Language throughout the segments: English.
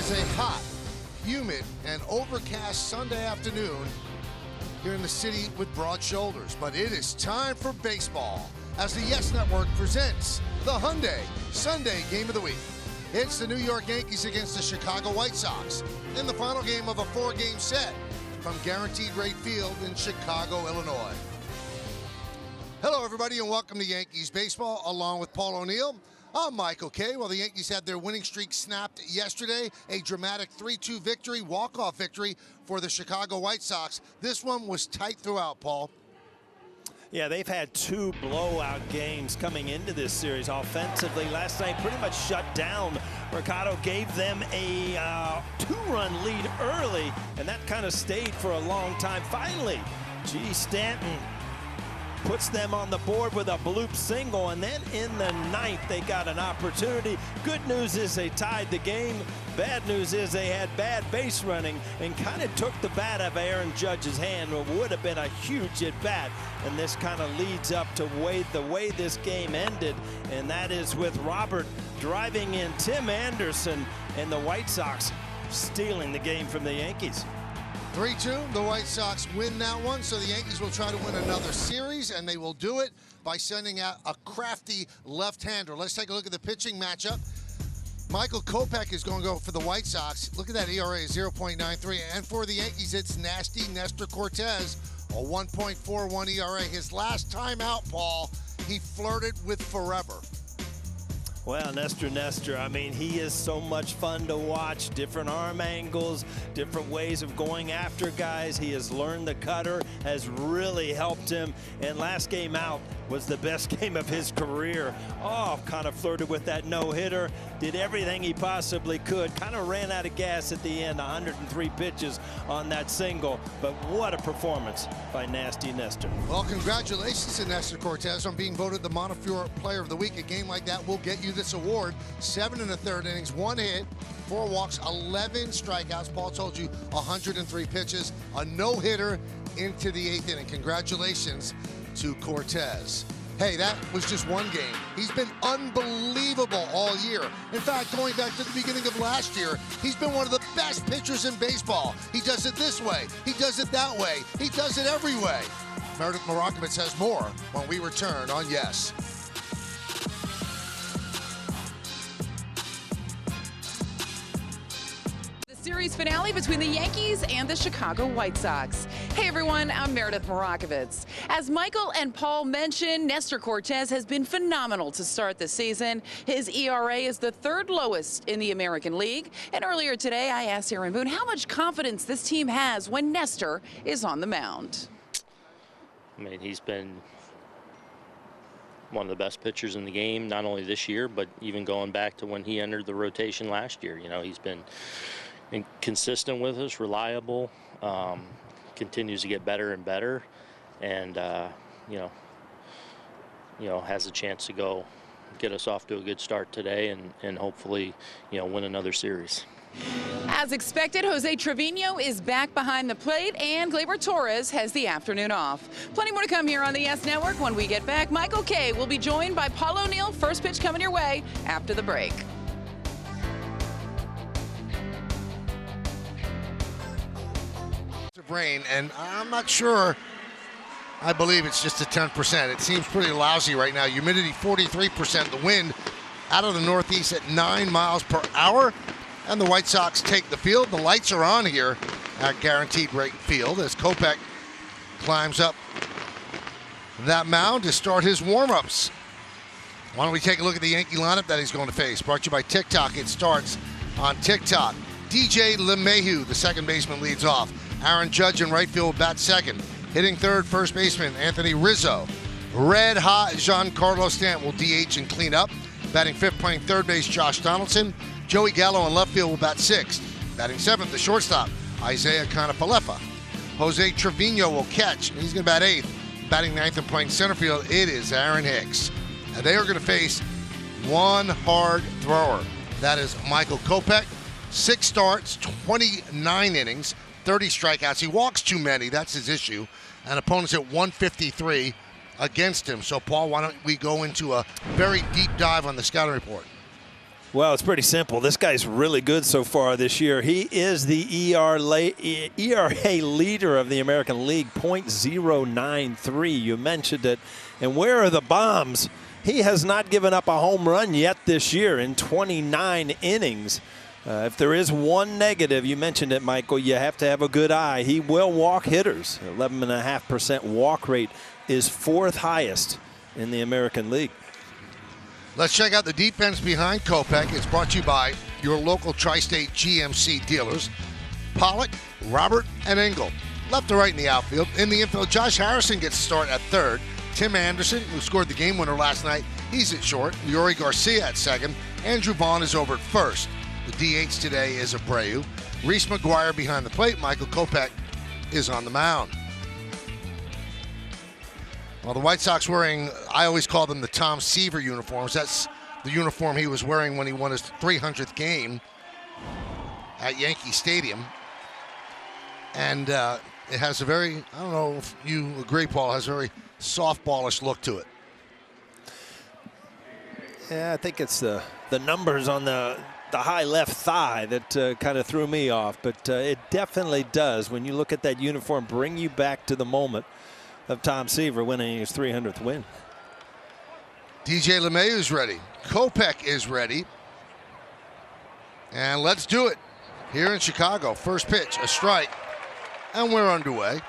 is a hot, humid, and overcast Sunday afternoon here in the city with broad shoulders. But it is time for baseball as the Yes Network presents the Hyundai Sunday Game of the Week. It's the New York Yankees against the Chicago White Sox in the final game of a 4-game set from Guaranteed Rate Field in Chicago, Illinois. Hello, everybody, and welcome to Yankees Baseball, along with Paul O'Neill. I'm Michael Kay. Well, the Yankees had their winning streak snapped yesterday. A dramatic 3-2 victory, walk-off victory for the Chicago White Sox. This one was tight throughout, Paul. Yeah, they've had 2 blowout games coming into this series offensively. Last night pretty much shut down. Mercado gave them a 2-run lead early, and that kind of stayed for a long time. Finally, Stanton puts them on the board with a bloop single, and then in the ninth they got an opportunity. Good news is they tied the game. Bad news is they had bad base running and kind of took the bat out of Aaron Judge's hand. It would have been a huge at bat, and this kind of leads up to the way this game ended, and that is with Robert driving in Tim Anderson and the White Sox stealing the game from the Yankees. 3-2, the White Sox win that one, so the Yankees will try to win another series, and they will do it by sending out a crafty left-hander. Let's take a look at the pitching matchup. Michael Kopech is going to go for the White Sox. Look at that ERA, 0.93. And for the Yankees, it's nasty Nestor Cortes, a 1.41 ERA. His last time out, Paul, he flirted with forever. Well, Nestor, I mean, he is so much fun to watch. Different arm angles, different ways of going after guys. He has learned the cutter, has really helped him. And last game out was the best game of his career. Oh, kind of flirted with that no-hitter. Did everything he possibly could. Kind of ran out of gas at the end, 103 pitches on that single. But what a performance by Nasty Nestor. Well, congratulations to Nestor Cortes on being voted the Montefiore Player of the Week. A game like that will get you this award. 7 1/3 innings, 1 hit, 4 walks, 11 strikeouts. Paul told you 103 pitches, a no-hitter into the 8th inning. Congratulations to Cortes. Hey, that was just one game. He's been unbelievable all year. In fact, going back to the beginning of last year, he's been one of the best pitchers in baseball. He does it this way. He does it that way. He does it every way. Meredith Marakovitz has more when we return on Yes. Series finale between the Yankees and the Chicago White Sox. Hey everyone, I'm Meredith Marakovitz. As Michael and Paul mentioned, Nestor Cortes has been phenomenal to start the season. His ERA is the 3rd lowest in the American League. And earlier today, I asked Aaron Boone how much confidence this team has when Nestor is on the mound. I mean, he's been one of the best pitchers in the game, not only this year, but even going back to when he entered the rotation last year. You know, he's been consistent with us, reliable, continues to get better and better, and you know, has a chance to go get us off to a good start today, and hopefully, you know, win another series. As expected, Jose Trevino is back behind the plate, and Gleyber Torres has the afternoon off. Plenty more to come here on the Yes Network. When we get back, Michael Kay will be joined by Paul O'Neill. First pitch coming your way after the break. Rain, and I'm not sure. I believe it's just a 10%. It seems pretty lousy right now. Humidity 43%. The wind out of the northeast at 9 miles per hour. And the White Sox take the field. The lights are on here at Guaranteed Rate Field as Kopech climbs up that mound to start his warm-ups. Why don't we take a look at the Yankee lineup that he's going to face? Brought to you by TikTok. It starts on TikTok. DJ LeMahieu, the second baseman, leads off. Aaron Judge in right field bat second. Hitting third, first baseman Anthony Rizzo. Red hot Giancarlo Stanton will DH and clean up. Batting fifth, playing third base, Josh Donaldson. Joey Gallo in left field will bat sixth. Batting seventh, the shortstop, Isaiah Kanafalefa. Jose Trevino will catch. He's going to bat eighth. Batting ninth and playing center field, it is Aaron Hicks. And they are going to face one hard thrower. That is Michael Kopech. 6 starts, 29 innings, 30 strikeouts. He walks too many. That's his issue. And opponents at 153 against him. So, Paul, why don't we go into a very deep dive on the scouting report? Well, it's pretty simple. This guy's really good so far this year. He is the ERA leader of the American League, .093. You mentioned it. And where are the bombs? He has not given up a home run yet this year in 29 innings. If there is one negative, you mentioned it, Michael, you have to have a good eye. He will walk hitters. 11.5% walk rate is 4th highest in the American League. Let's check out the defense behind Kopech. It's brought to you by your local Tri-State GMC dealers, Pollock, Robert, and Engel. Left to right in the outfield. In the infield, Josh Harrison gets to start at third. Tim Anderson, who scored the game winner last night, he's at short. Yuri Garcia at second. Andrew Vaughn is over at first. The DH today is Abreu. Reese McGuire behind the plate. Michael Kopech is on the mound. Well, the White Sox wearing, I always call them the Tom Seaver uniforms. That's the uniform he was wearing when he won his 300th game at Yankee Stadium. And it has a very, I don't know if you agree, Paul, has a very softballish look to it. Yeah, I think it's the numbers on the high left thigh that kind of threw me off. But it definitely does, when you look at that uniform, bring you back to the moment of Tom Seaver winning his 300th win. DJ LeMahieu is ready. Kopech is ready. And let's do it here in Chicago. First pitch, a strike, and we're underway.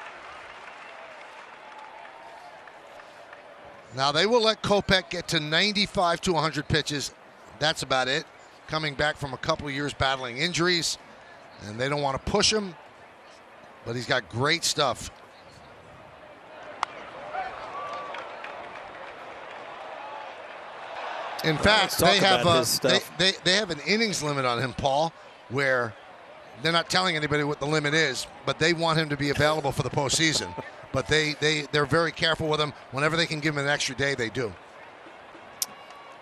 Now they will let Kopech get to 95 to 100 pitches. That's about it. Coming back from a couple of years battling injuries, and they don't want to push him, but he's got great stuff. In fact, they have an innings limit on him, Paul, where they're not telling anybody what the limit is, but they want him to be available for the postseason. But they're very careful with him. Whenever they can give him an extra day, they do.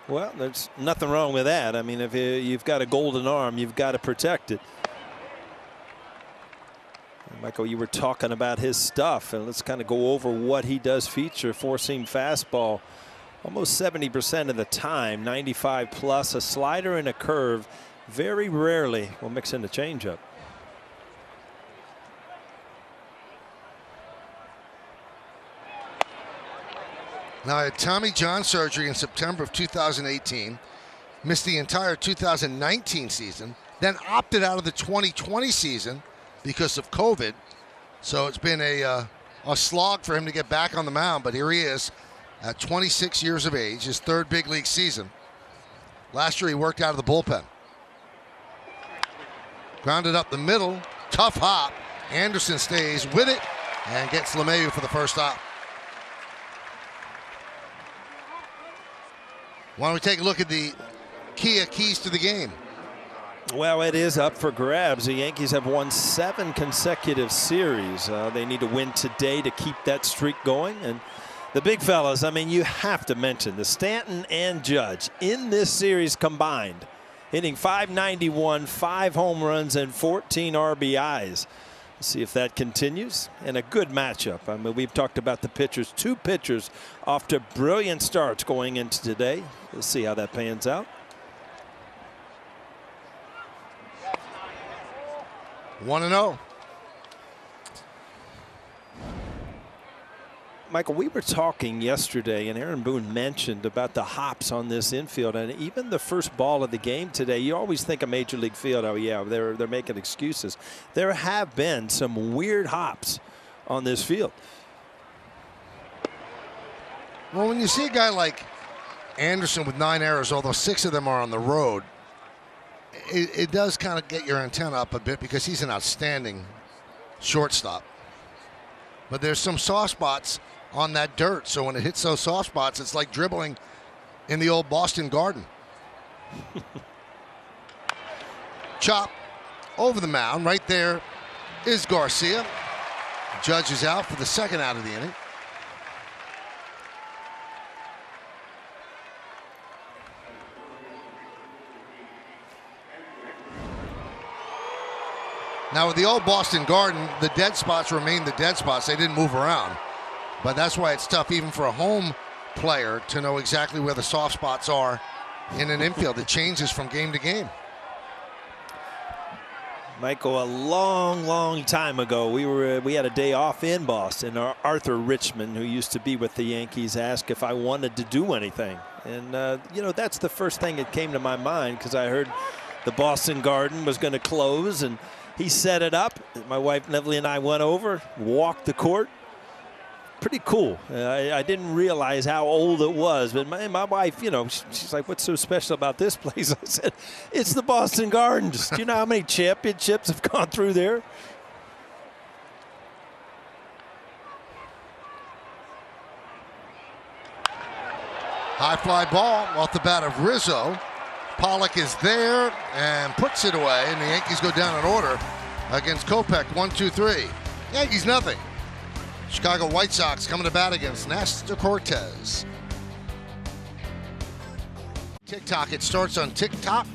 Well, there's nothing wrong with that. I mean, if you've got a golden arm, you've got to protect it. Michael, you were talking about his stuff, and let's kind of go over what he does feature. Four-seam fastball. Almost 70% of the time, 95 plus, a slider and a curve. Very rarely will mix in a changeup. Now, I had Tommy John surgery in September of 2018, missed the entire 2019 season, then opted out of the 2020 season because of COVID. So it's been a slog for him to get back on the mound, but here he is. At 26 years of age, his 3rd big league season. Last year he worked out of the bullpen. Grounded up the middle, tough hop. Anderson stays with it and gets LeMahieu for the first out. Why don't we take a look at the keys to the game? Well, it is up for grabs. The Yankees have won 7 consecutive series. They need to win today to keep that streak going. And the big fellas, I mean, you have to mention the Stanton and Judge in this series combined, hitting .591, 5 home runs, and 14 RBIs. Let's see if that continues. And a good matchup. I mean, we've talked about the pitchers. 2 pitchers off to brilliant starts going into today. We'll see how that pans out. One and 0. Michael, we were talking yesterday, and Aaron Boone mentioned about the hops on this infield, and even the first ball of the game today. You always think a major league field, oh yeah, they're making excuses. There have been some weird hops on this field. Well, when you see a guy like Anderson with 9 errors, although 6 of them are on the road, it does kind of get your antenna up a bit because he's an outstanding shortstop. But there's some soft spots on that dirt, so when it hits those soft spots, it's like dribbling in the old Boston Garden. Chop over the mound. Right there is Garcia. Judge is out for the 2nd out of the inning. Now, with the old Boston Garden, the dead spots remain the dead spots. They didn't move around. But that's why it's tough even for a home player to know exactly where the soft spots are in an infield. It changes from game to game. Michael, a long time ago, we had a day off in Boston. Arthur Richmond, who used to be with the Yankees, asked if I wanted to do anything. And, you know, that's the first thing that came to my mind, because I heard the Boston Garden was going to close, and he set it up. My wife, Neville, and I went over, walked the court. Pretty cool. I didn't realize how old it was, but my wife, you know, she's like, what's so special about this place? I said, it's the Boston Gardens. Do you know how many championships have gone through there? High fly ball off the bat of Rizzo. Pollock is there and puts it away, and the Yankees go down in order against Kopech. 1-2-3. Yankees nothing. Chicago White Sox coming to bat against Nestor Cortes. TikTok, it starts on TikTok.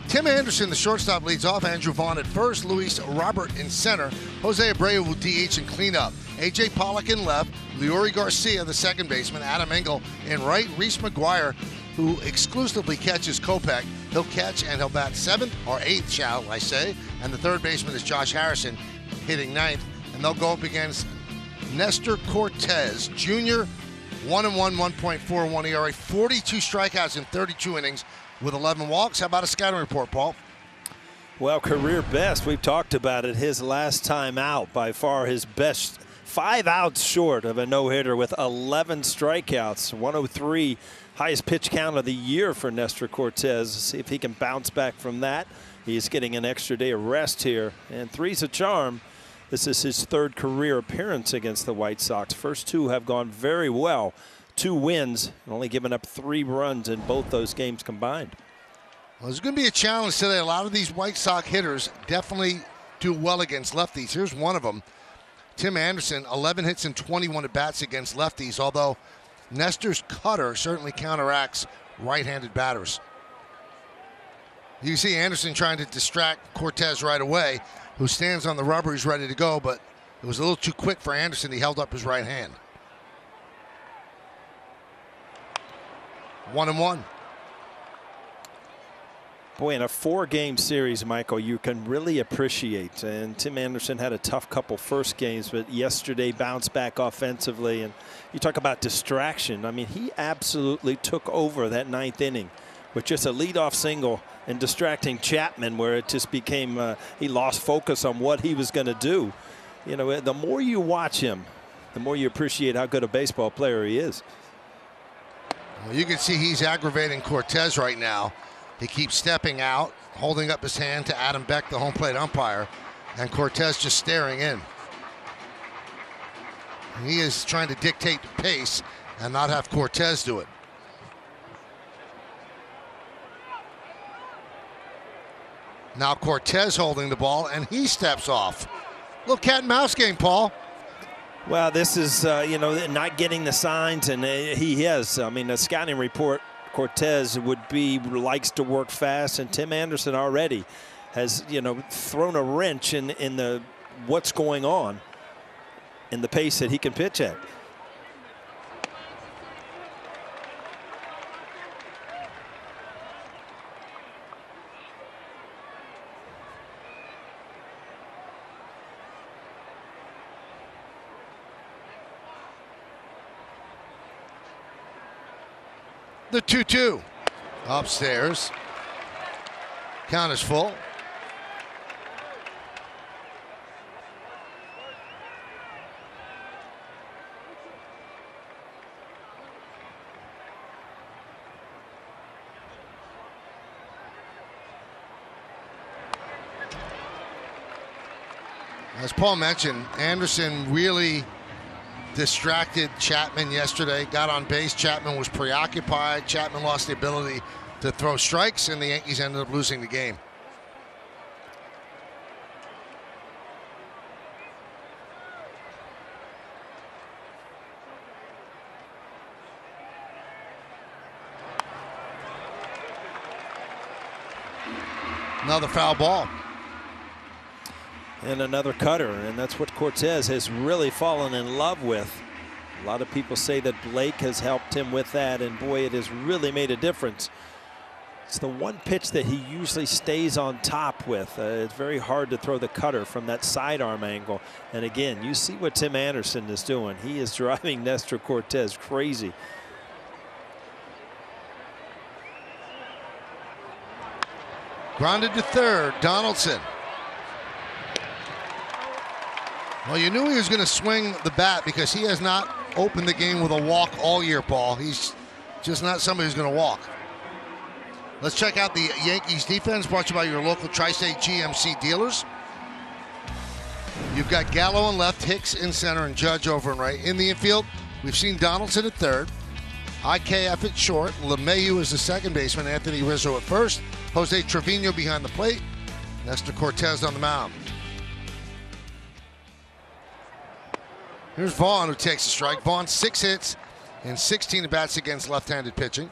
Tim Anderson, the shortstop, leads off. Andrew Vaughn at first. Luis Robert in center. Jose Abreu will DH and clean up. A.J. Pollock in left. Leori Garcia, the second baseman. Adam Engel in right. Reese McGuire, who exclusively catches Kopech. He'll catch and he'll bat seventh or eighth, shall I say. And the third baseman is Josh Harrison, hitting ninth. And they'll go up against Nestor Cortes, Jr., 1-1, 1.41 ERA, 42 strikeouts in 32 innings with 11 walks. How about a scouting report, Paul? Well, career best. We've talked about it. His last time out, by far his best. 5 outs short of a no-hitter with 11 strikeouts. 103, highest pitch count of the year for Nestor Cortes. See if he can bounce back from that. He's getting an extra day of rest here, and 3's a charm. This is his third career appearance against the White Sox. First 2 have gone very well. 2 wins, and only given up 3 runs in both those games combined. Well, there's going to be a challenge today. A lot of these White Sox hitters definitely do well against lefties. Here's one of them. Tim Anderson, 11 hits and 21 at-bats against lefties, although Nestor's cutter certainly counteracts right-handed batters. You see Anderson trying to distract Cortes right away, who stands on the rubber. He's ready to go, but it was a little too quick for Anderson. He held up his right hand. 1-1. Boy, in a 4-game series, Michael, you can really appreciate. And Tim Anderson had a tough couple first games, but yesterday bounced back offensively. And you talk about distraction. I mean, he absolutely took over that 9th inning with just a leadoff single and distracting Chapman, where it just became he lost focus on what he was going to do. You know, the more you watch him, the more you appreciate how good a baseball player he is. Well, you can see he's aggravating Cortes right now. He keeps stepping out, holding up his hand to Adam Beck, the home plate umpire, and Cortes just staring in. He is trying to dictate the pace and not have Cortes do it. Now Cortes holding the ball, and he steps off. Little cat and mouse game, Paul. Well, this is, you know, not getting the signs, and he has. I mean, the scouting report, Cortes likes to work fast, and Tim Anderson already has, you know, thrown a wrench in the what's going on in the pace that he can pitch at. The 2-2 upstairs. Count is full. As Paul mentioned, Anderson really distracted Chapman yesterday. Got on base. Chapman was preoccupied. Chapman lost the ability to throw strikes, and the Yankees ended up losing the game. Another foul ball. And another cutter, and that's what Cortes has really fallen in love with. A lot of people say that Blake has helped him with that, and boy, it has really made a difference. It's the one pitch that he usually stays on top with. It's very hard to throw the cutter from that sidearm angle. And again, you see what Tim Anderson is doing. He is driving Nestor Cortes crazy. Grounded to third, Donaldson. Well, you knew he was going to swing the bat because he has not opened the game with a walk all year, Paul. He's just not somebody who's going to walk. Let's check out the Yankees defense, brought to you by your local Tri-State GMC dealers. You've got Gallo in left, Hicks in center, and Judge over and right. In the infield, we've seen Donaldson at third, IKF at short, LeMahieu is the second baseman, Anthony Rizzo at first, Jose Trevino behind the plate, Nestor Cortes on the mound. Here's Vaughn, who takes a strike. Vaughn, 6 hits and 16 at-bats against left-handed pitching.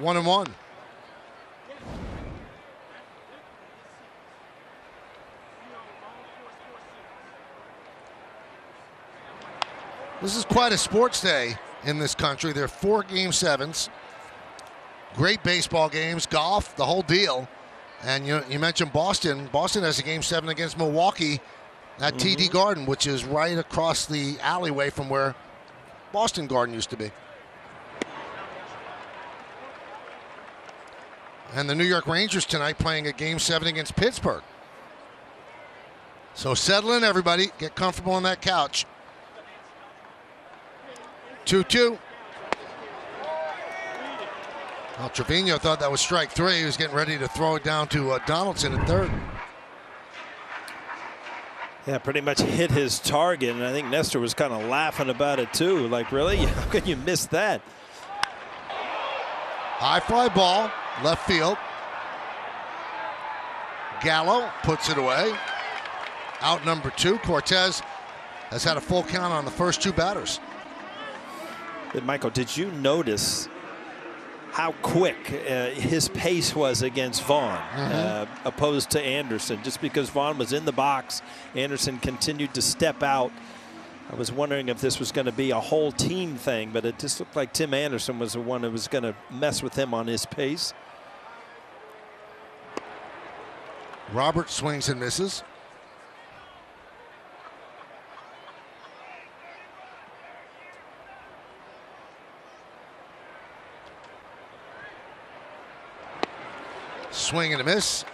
One and one. This is quite a sports day in this country. There are 4 Game 7s. Great baseball games, golf, the whole deal. And you mentioned Boston. Boston has a Game 7 against Milwaukee at TD Garden, which is right across the alleyway from where Boston Garden used to be. And the New York Rangers tonight playing a Game 7 against Pittsburgh. So settle in, everybody. Get comfortable on that couch. 2-2. Well, Trevino thought that was strike 3. He was getting ready to throw it down to Donaldson at third. Yeah, pretty much hit his target, and I think Nestor was kind of laughing about it too. Like, really? How can you miss that? High fly ball, left field. Gallo puts it away. Out number 2. Cortes has had a full count on the first 2 batters. But Michael, did you notice how quick his pace was against Vaughn, opposed to Anderson? Just because Vaughn was in the box, Anderson continued to step out. I was wondering if this was going to be a whole team thing, but it just looked like Tim Anderson was the one who was going to mess with him on his pace. Robert swings and misses. Swing and a miss.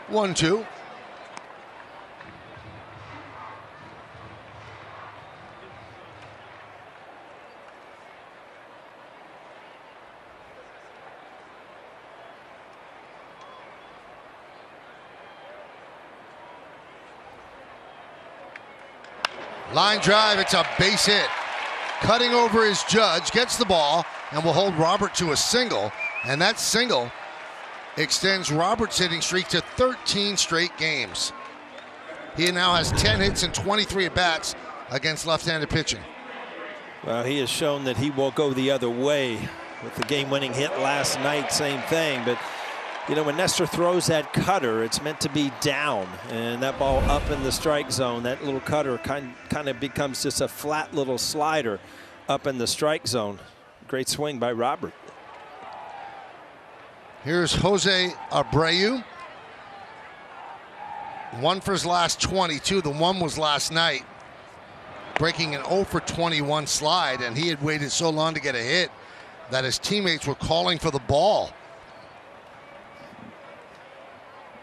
One, 2. Line drive, it's a base hit. Cutting over his Judge, gets the ball, and will hold Robert to a single. And that single extends Robert's hitting streak to 13 straight games. He now has 10 hits and 23 at-bats against left-handed pitching. Well, he has shown that he will go the other way. With the game-winning hit last night, same thing. But, you know, when Nestor throws that cutter, it's meant to be down. And that ball up in the strike zone, that little cutter kind of becomes just a flat little slider up in the strike zone. Great swing by Robert. Here's Jose Abreu. 1 for his last 22. The 1 was last night. Breaking an 0 for 21 slide, and he had waited so long to get a hit that his teammates were calling for the ball.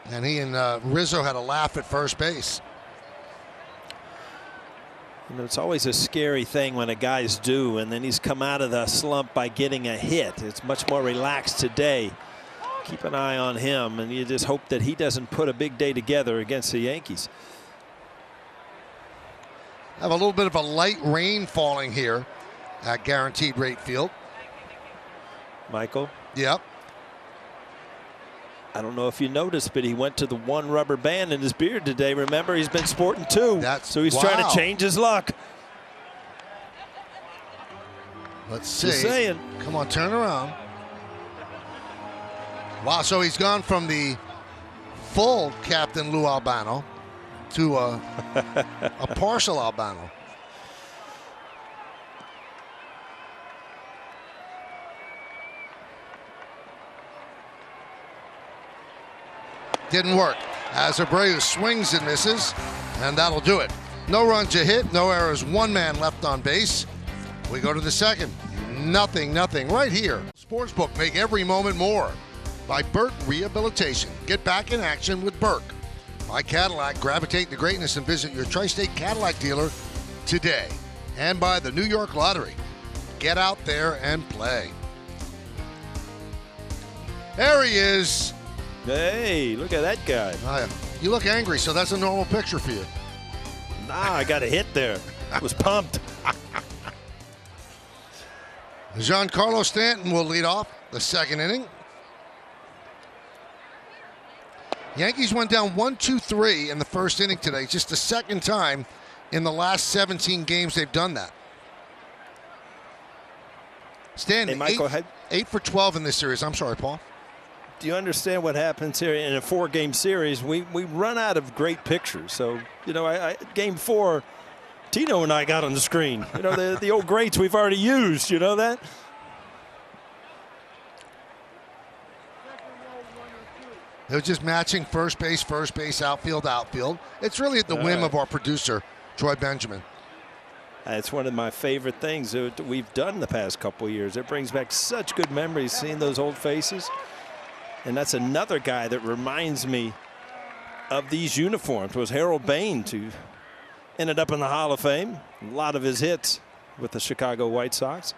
And he and Rizzo had a laugh at first base. You know, it's always a scary thing when a guy's due, and then he's come out of the slump by getting a hit. It's much more relaxed today. Keep an eye on him, and you just hope that he doesn't put a big day together against the Yankees. Have a little bit of a light rain falling here at Guaranteed Rate Field. Michael? Yep. I don't know if you noticed, but he went to the 1 rubber band in his beard today. Remember, he's been sporting 2. So he's trying to change his luck. Let's see. Just saying. Come on, turn around. Wow, so he's gone from the full Captain Lou Albano to a partial Albano. Didn't work. As Abreu swings and misses, and that'll do it. No runs a hit, no errors, one man left on base. We go to the second. Nothing right here. Sportsbook, make every moment more. By Burke Rehabilitation. Get back in action with Burke. By Cadillac, gravitate to greatness and visit your Tri-State Cadillac dealer today. And by the New York Lottery. Get out there and play. There he is. Hey, look at that guy. You look angry, so that's a normal picture for you. Nah, I got a hit there. I was pumped. Giancarlo Stanton will lead off the second inning. Yankees went down 1-2-3 in the first inning today. Just the second time in the last 17 games they've done that. Stanton, hey, Michael, 8 for 12 in this series. I'm sorry, Paul. Do you understand what happens here in a 4-game series? We run out of great pictures. So, you know, game 4, Tino and I got on the screen. You know, the old greats we've already used. You know that? It was just matching first base, outfield. It's really at the whim of our producer, Troy Benjamin. It's one of my favorite things that we've done the past couple of years. It brings back such good memories seeing those old faces. And that's another guy that reminds me of these uniforms was Harold Baines, who ended up in the Hall of Fame. A lot of his hits with the Chicago White Sox.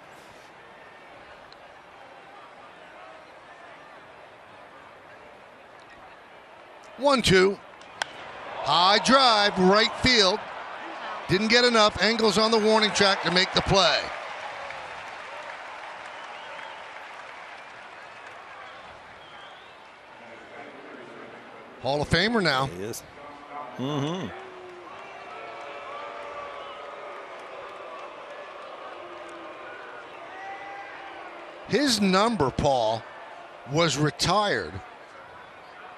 One, two. High drive, right field. Didn't get enough. Engels on the warning track to make the play. Hall of Famer now. He is. Mm-hmm. His number, Paul, was retired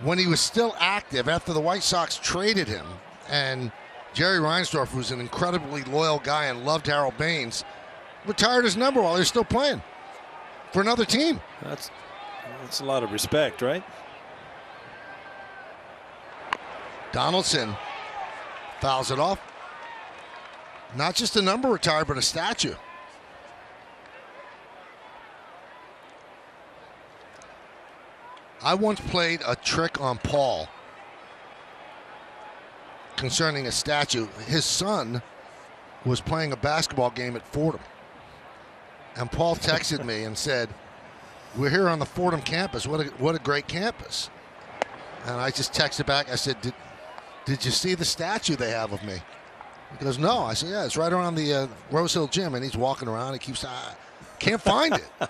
when he was still active after the White Sox traded him. And Jerry Reinsdorf, who's an incredibly loyal guy and loved Harold Baines, retired his number while he was still playing for another team. That's a lot of respect, right? Donaldson fouls it off. Not just a number retired, but a statue. I once played a trick on Paul concerning a statue. His son was playing a basketball game at Fordham. And Paul texted me and said, "We're here on the Fordham campus. What a great campus." And I just texted back. I said, Did you see the statue they have of me? He goes, "No." I said, "Yeah, it's right around the Rose Hill Gym." And he's walking around. He keeps, can't find it.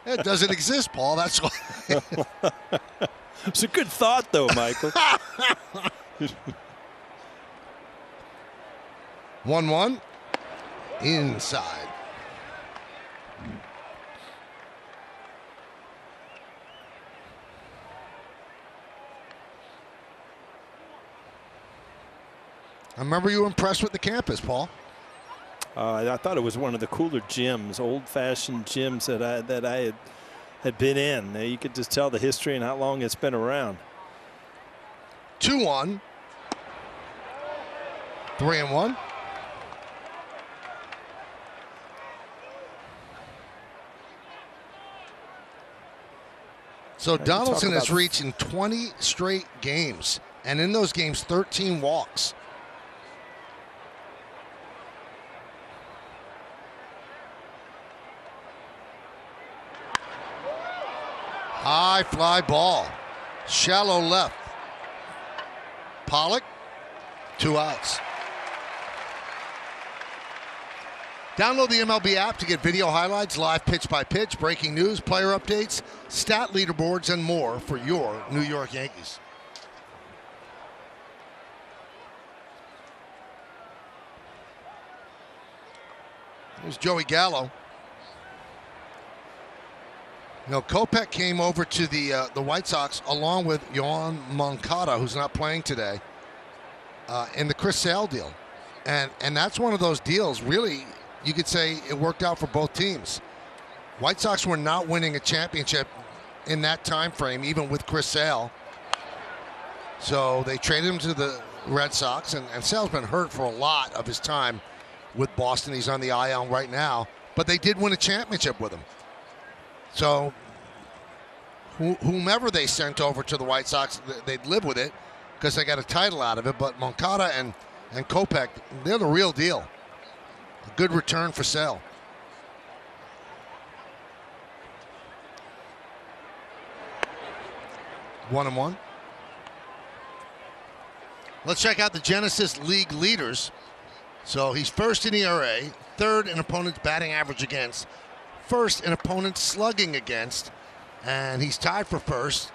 It doesn't exist, Paul. That's why. It's a good thought, though, Michael. 1-1. Inside. I remember you were impressed with the campus, Paul. I thought it was one of the cooler gyms, old-fashioned gyms that I had been in. You could just tell the history and how long it's been around. 2-1. 3-1. So Donaldson has reached in 20 straight games, and in those games, 13 walks. High fly ball. Shallow left. Pollock, 2 outs. Download the MLB app to get video highlights, live pitch-by-pitch, breaking news, player updates, stat leaderboards, and more for your New York Yankees. There's Joey Gallo. You know, Kopech came over to the White Sox along with Yoan Moncada, who's not playing today, in the Chris Sale deal. And that's one of those deals, really, you could say it worked out for both teams. White Sox were not winning a championship in that time frame, even with Chris Sale. So they traded him to the Red Sox, and Sale's been hurt for a lot of his time with Boston. He's on the IL right now. But they did win a championship with him. So whomever they sent over to the White Sox, they'd live with it because they got a title out of it. But Moncada and Kopech, they're the real deal. A good return for Sale. One and one. Let's check out the Genesis League leaders. So he's first in ERA, third in opponent's batting average against, first in opponent's slugging against, and he's tied for first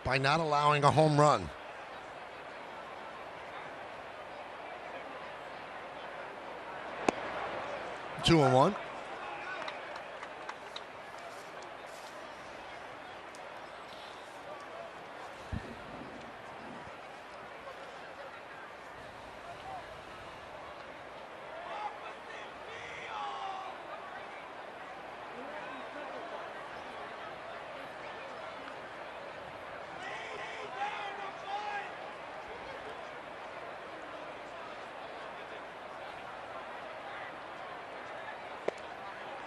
by not allowing a home run. Two and one.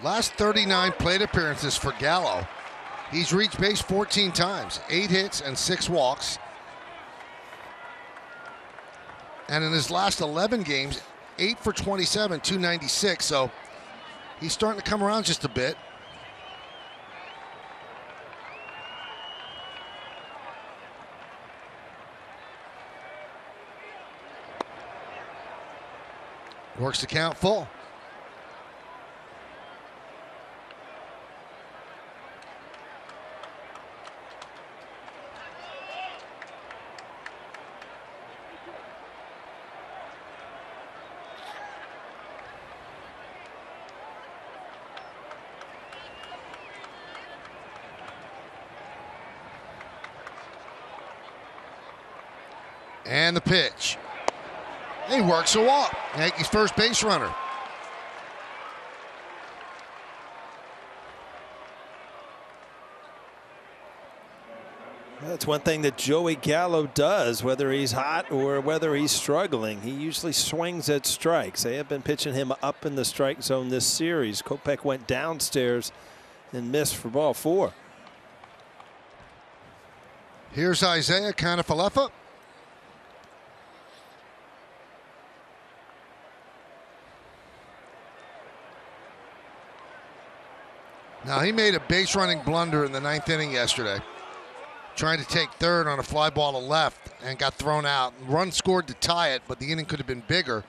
Last 39 plate appearances for Gallo. He's reached base 14 times, 8 hits and 6 walks. And in his last 11 games, 8 for 27, 296. So he's starting to come around just a bit. Works the count full. And the pitch. He works a walk. Yankees first base runner. That's one thing that Joey Gallo does, whether he's hot or whether he's struggling. He usually swings at strikes. They have been pitching him up in the strike zone this series. Kopech went downstairs and missed for ball 4. Here's Isaiah Canafalefa. Now, he made a base running blunder in the 9th inning yesterday, trying to take third on a fly ball to left and got thrown out. Run scored to tie it, but the inning could have been bigger.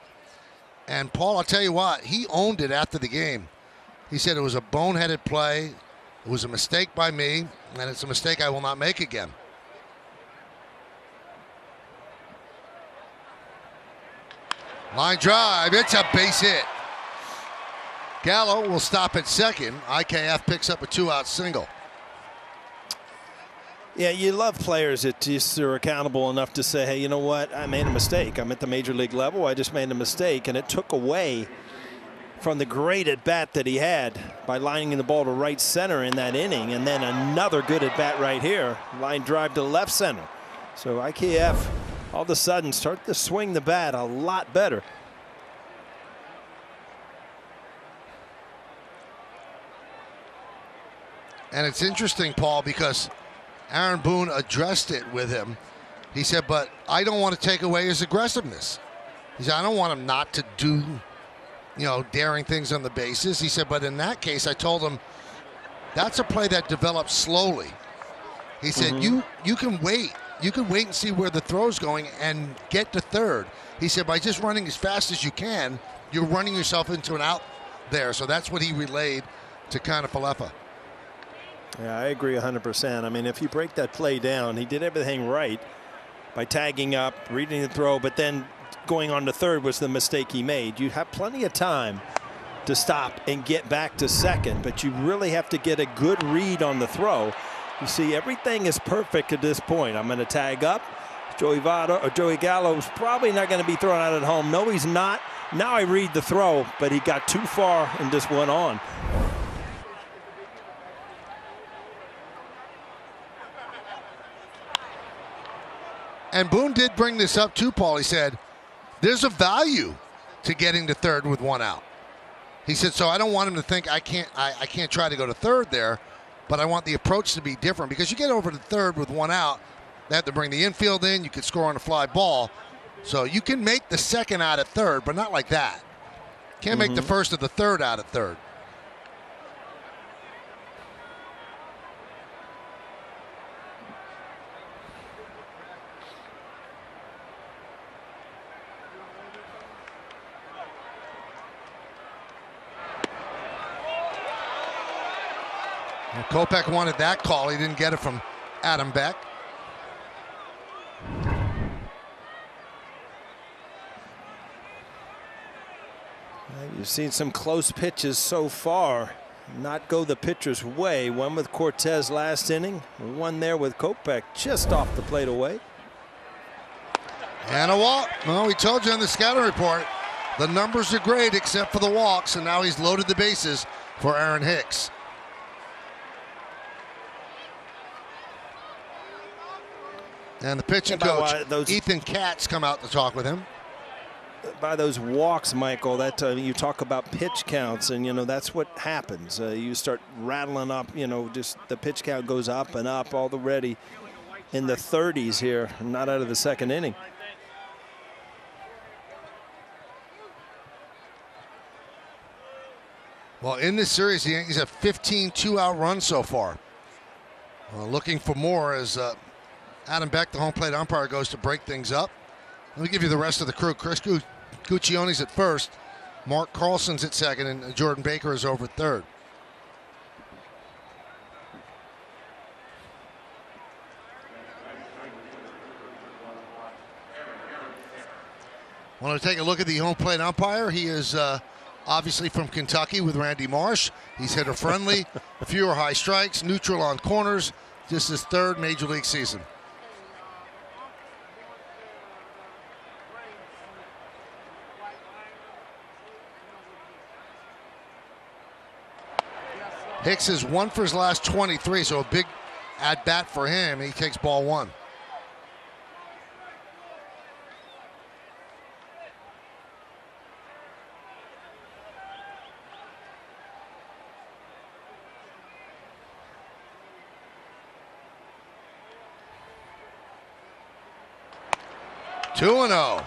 And Paul, I'll tell you what, he owned it after the game. He said it was a boneheaded play. It was a mistake by me, and it's a mistake I will not make again. Line drive, it's a base hit. Gallo will stop at second. IKF picks up a 2-out single. Yeah, you love players that just are accountable enough to say, hey, you know what? I made a mistake. I'm at the major league level. I just made a mistake. And it took away from the great at-bat that he had by lining the ball to right center in that inning. And then another good at-bat right here. Line drive to left center. So IKF all of a sudden start to swing the bat a lot better. And it's interesting, Paul, because Aaron Boone addressed it with him. He said, but I don't want to take away his aggressiveness. He said, I don't want him not to do, daring things on the bases. He said, but in that case, I told him, that's a play that develops slowly. He said, you can wait. You can wait and see where the throw's going and get to third. He said, by just running as fast as you can, you're running yourself into an out there. So that's what he relayed to Canafalefa. Yeah, I agree 100%. I mean, if you break that play down, he did everything right by tagging up, reading the throw, but then going on to third was the mistake he made. You have plenty of time to stop and get back to second, but you really have to get a good read on the throw. You see, everything is perfect at this point. I'm going to tag up. Joey Gallo's probably not going to be thrown out at home. No, he's not. Now I read the throw, but he got too far and just went on. And Boone did bring this up too, Paul. He said, there's a value to getting to third with one out. He said, so I don't want him to think I can't try to go to third there, but I want the approach to be different, because you get over to third with one out, they have to bring the infield in, you could score on a fly ball. So you can make the second out at third, but not like that. Can't make the first or the third out at third. Well, Kopech wanted that call. He didn't get it from Adam Beck. You've seen some close pitches so far not go the pitcher's way. One with Cortez last inning, one there with Kopech just off the plate away. And a walk. Well, we told you on the scouting report, the numbers are great except for the walks, and now he's loaded the bases for Aaron Hicks. And the pitching coach, Ethan Katz, come out to talk with him. By those walks, Michael, that you talk about pitch counts, and that's what happens. You start rattling up, just the pitch count goes up and up, already in the 30s here, not out of the second inning. Well, in this series, the Yankees have 15 two-out runs so far. Looking for more as Adam Beck, the home plate umpire, goes to break things up. Let me give you the rest of the crew. Chris Guccione's at first, Mark Carlson's at second, and Jordan Baker is over at third. Want to take a look at the home plate umpire? He is obviously from Kentucky with Randy Marsh. He's hitter friendly, fewer high strikes, neutral on corners. Just his third major league season. Hicks is 1 for his last 23, so a big at-bat for him. He takes ball 1. Two and 0.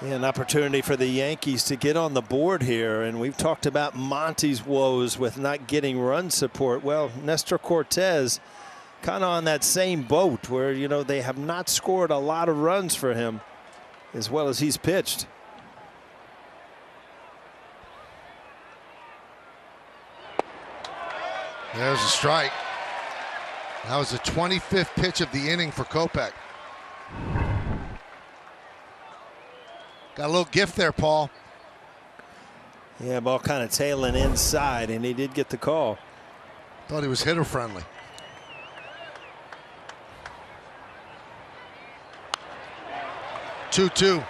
Yeah, an opportunity for the Yankees to get on the board here, and we've talked about Monty's woes with not getting run support. Well, Nestor Cortez kind of on that same boat where, they have not scored a lot of runs for him as well as he's pitched. There's a strike. That was the 25th pitch of the inning for Kopech. Got a little gift there, Paul. Yeah, ball kind of tailing inside, and he did get the call. Thought he was hitter friendly. Two.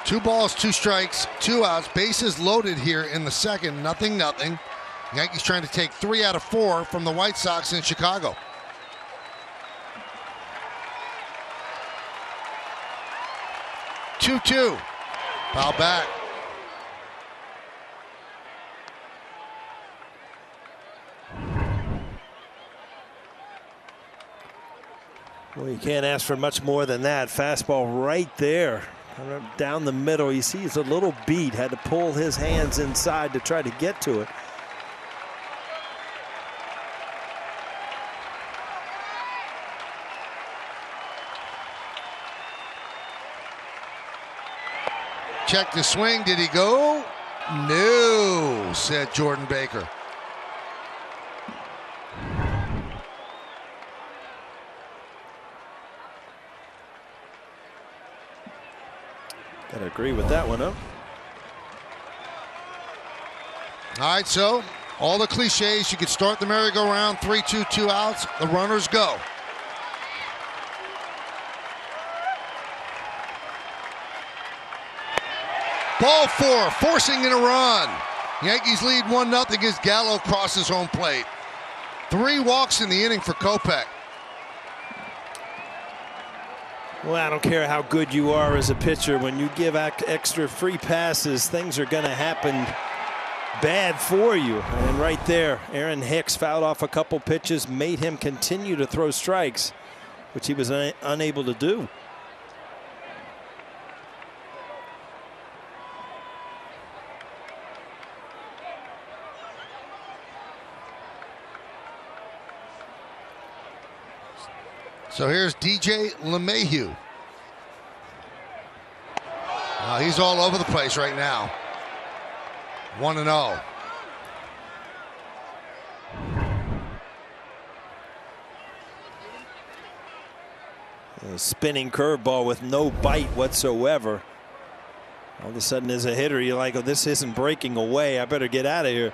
Two balls, two strikes, 2 outs, bases loaded here in the second, 0-0. Yankees trying to take 3 out of 4 from the White Sox in Chicago. Two. Foul back. Well, you can't ask for much more than that. Fastball right there. Down the middle. You see he's a little beat. Had to pull his hands inside to try to get to it. Check the swing. Did he go? No, said Jordan Baker. Gotta agree with that one, huh? All right, so all the cliches. You could start the merry-go-round, 3-2, 2 outs. The runners go. Ball 4, forcing in a run. Yankees lead 1-0 as Gallo crosses home plate. 3 walks in the inning for Kopech. Well, I don't care how good you are as a pitcher. When you give extra free passes, things are going to happen bad for you. And right there, Aaron Hicks fouled off a couple pitches, made him continue to throw strikes, which he was unable to do. So here's DJ LeMahieu. He's all over the place right now. 1-0. A spinning curveball with no bite whatsoever. All of a sudden, as a hitter, you're like, oh, this isn't breaking away. I better get out of here.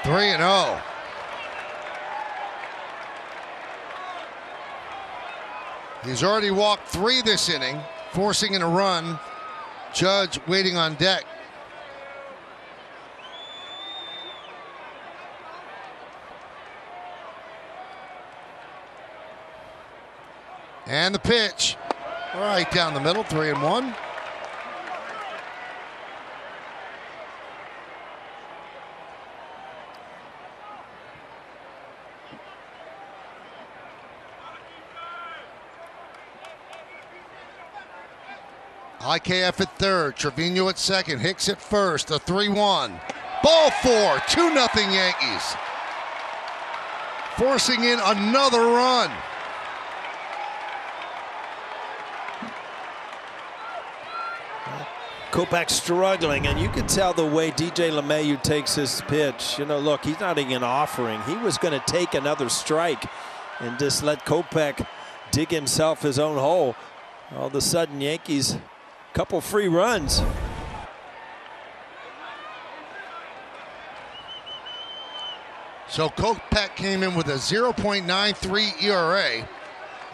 Three and 0. He's already walked 3 this inning, forcing in a run. Judge waiting on deck. And the pitch. Right down the middle, 3-1. IKF at third, Trevino at second, Hicks at first, a 3-1. Ball 4, 2-0 Yankees. Forcing in another run. Kopech struggling, and you can tell the way DJ LeMahieu takes his pitch. You know, look, he's not even offering. He was going to take another strike and just let Kopech dig himself his own hole. All of a sudden, Yankees, couple free runs. So Kopech came in with a 0.93 ERA.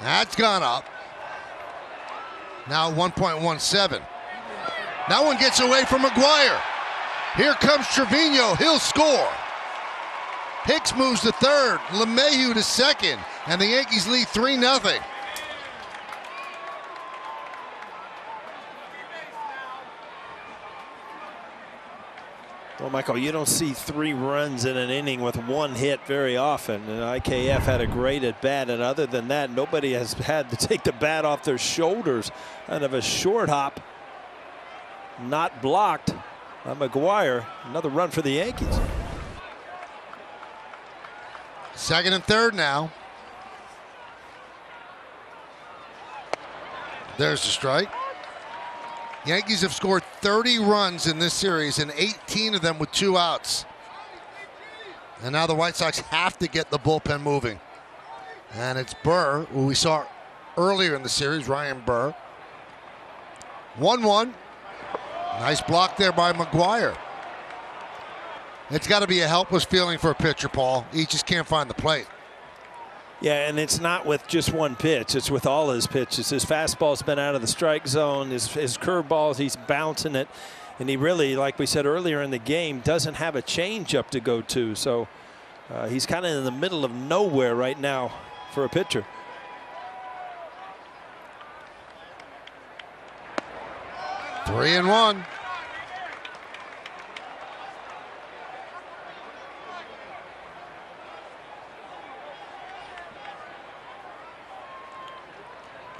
That's gone up. Now 1.17. That one gets away from McGuire. Here comes Trevino. He'll score. Hicks moves to third. LeMahieu to second. And the Yankees lead 3-0. Well, Michael, you don't see 3 runs in an inning with 1 hit very often. And IKF had a great at bat, and other than that, nobody has had to take the bat off their shoulders. Kind of a short hop, not blocked by McGuire. Another run for the Yankees. Second and third now. There's the strike. Yankees have scored 30 runs in this series, and 18 of them with 2 outs. And now the White Sox have to get the bullpen moving. And it's Burr, who we saw earlier in the series, Ryan Burr. 1-1. Nice block there by McGuire. It's got to be a helpless feeling for a pitcher, Paul. He just can't find the plate. Yeah, and it's not with just one pitch. It's with all his pitches. His fastball's been out of the strike zone. His curveballs, he's bouncing it. And he really, like we said earlier in the game, doesn't have a changeup to go to. So he's kind of in the middle of nowhere right now for a pitcher. Three and 1.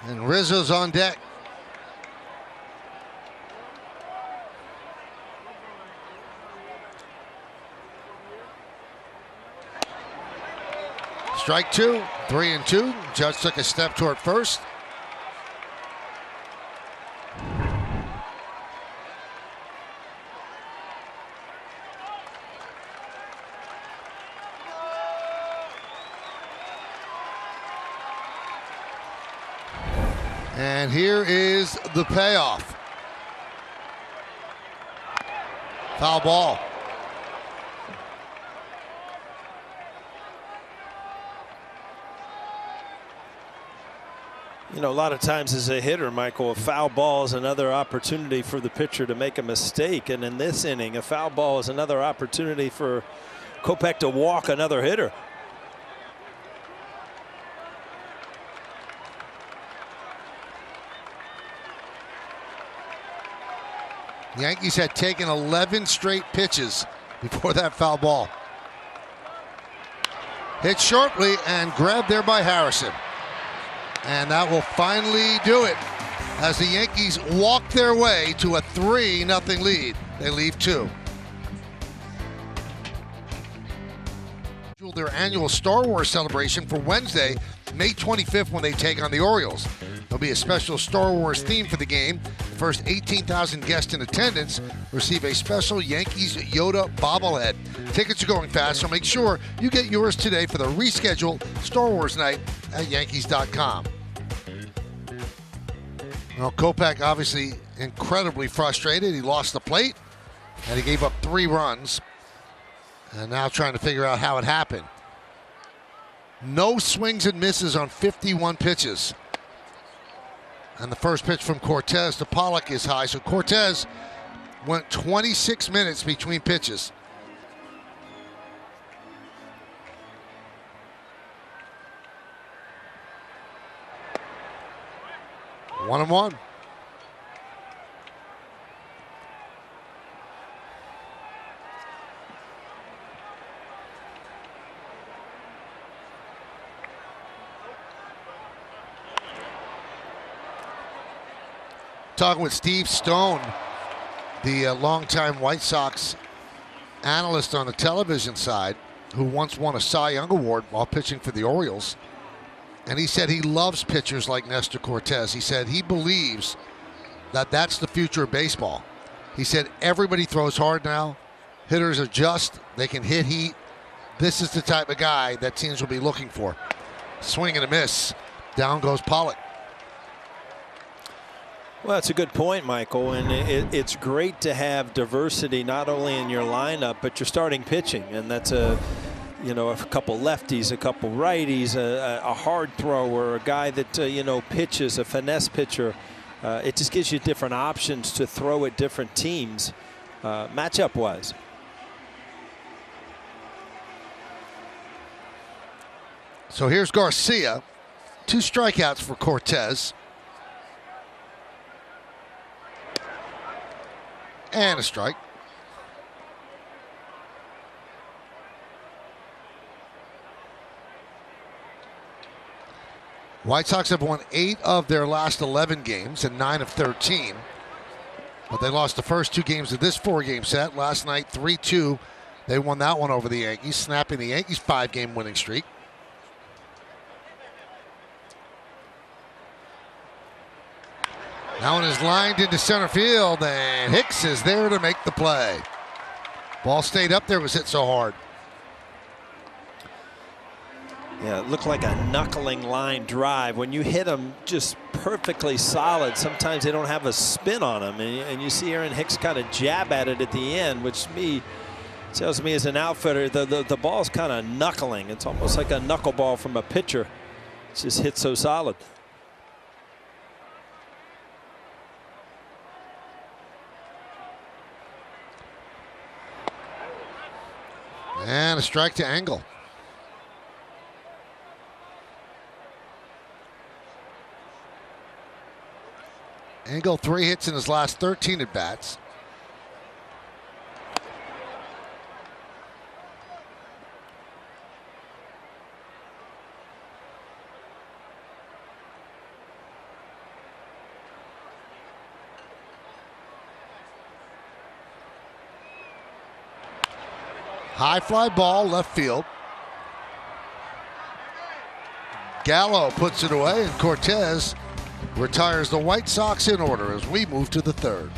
And Rizzo's on deck. Strike two, 3-2. Judge took a step toward first. And here is the payoff. Foul ball. You know, a lot of times as a hitter, Michael, a foul ball is another opportunity for the pitcher to make a mistake. And in this inning, a foul ball is another opportunity for Kopech to walk another hitter. The Yankees had taken 11 straight pitches before that foul ball. Hit sharply and grabbed there by Harrison. And that will finally do it as the Yankees walk their way to a 3-0 lead. They leave two. Their annual Star Wars celebration for Wednesday, May 25th, when they take on the Orioles. There'll be a special Star Wars theme for the game. The first 18,000 guests in attendance receive a special Yankees Yoda bobblehead. Tickets are going fast, so make sure you get yours today for the rescheduled Star Wars night at Yankees.com. Well, Kopech obviously incredibly frustrated. He lost the plate, and he gave up 3 runs. And now trying to figure out how it happened. No swings and misses on 51 pitches. And the first pitch from Cortez to Pollock is high. So Cortez went 26 minutes between pitches. One and one. Talking with Steve Stone, the longtime White Sox analyst on the television side, who once won a Cy Young Award while pitching for the Orioles. And he said he loves pitchers like Nestor Cortez. He said he believes that that's the future of baseball. He said everybody throws hard now. Hitters adjust. They can hit heat. This is the type of guy that teams will be looking for. Swing and a miss. Down goes Pollock. Well, that's a good point, Michael, and it's great to have diversity not only in your lineup but your starting pitching, and that's a couple lefties, a couple righties, a hard thrower, a guy that pitches, a finesse pitcher. It just gives you different options to throw at different teams, matchup-wise. So here's Garcia, 2 strikeouts for Cortez. And a strike. White Sox have won 8 of their last 11 games and 9 of 13. But they lost the first 2 games of this 4-game set. Last night, 3-2. They won that one over the Yankees, snapping the Yankees' 5-game winning streak. That one is lined into center field, and Hicks is there to make the play. Ball stayed up there, was hit so hard. Yeah, it looked like a knuckling line drive. When you hit them just perfectly solid, sometimes they don't have a spin on them. And you see Aaron Hicks kind of jab at it at the end, which tells me as an outfitter, the ball's kind of knuckling. It's almost like a knuckleball from a pitcher. It's just hit so solid. And a strike to Engel. Engel 3 hits in his last 13 at bats. High fly ball, left field. Gallo puts it away, and Cortez retires the White Sox in order as we move to the third.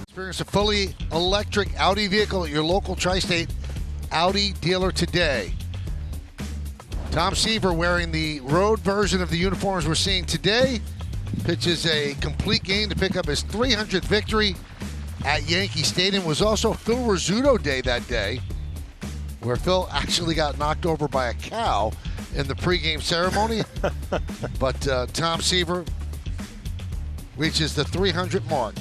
Experience a fully electric Audi vehicle at your local Tri-State Audi dealer today. Tom Seaver, wearing the road version of the uniforms we're seeing today, pitches a complete game to pick up his 300th victory at Yankee Stadium. It was also Phil Rizzuto Day that day, where Phil actually got knocked over by a cow in the pregame ceremony. But Tom Seaver reaches the 300 mark.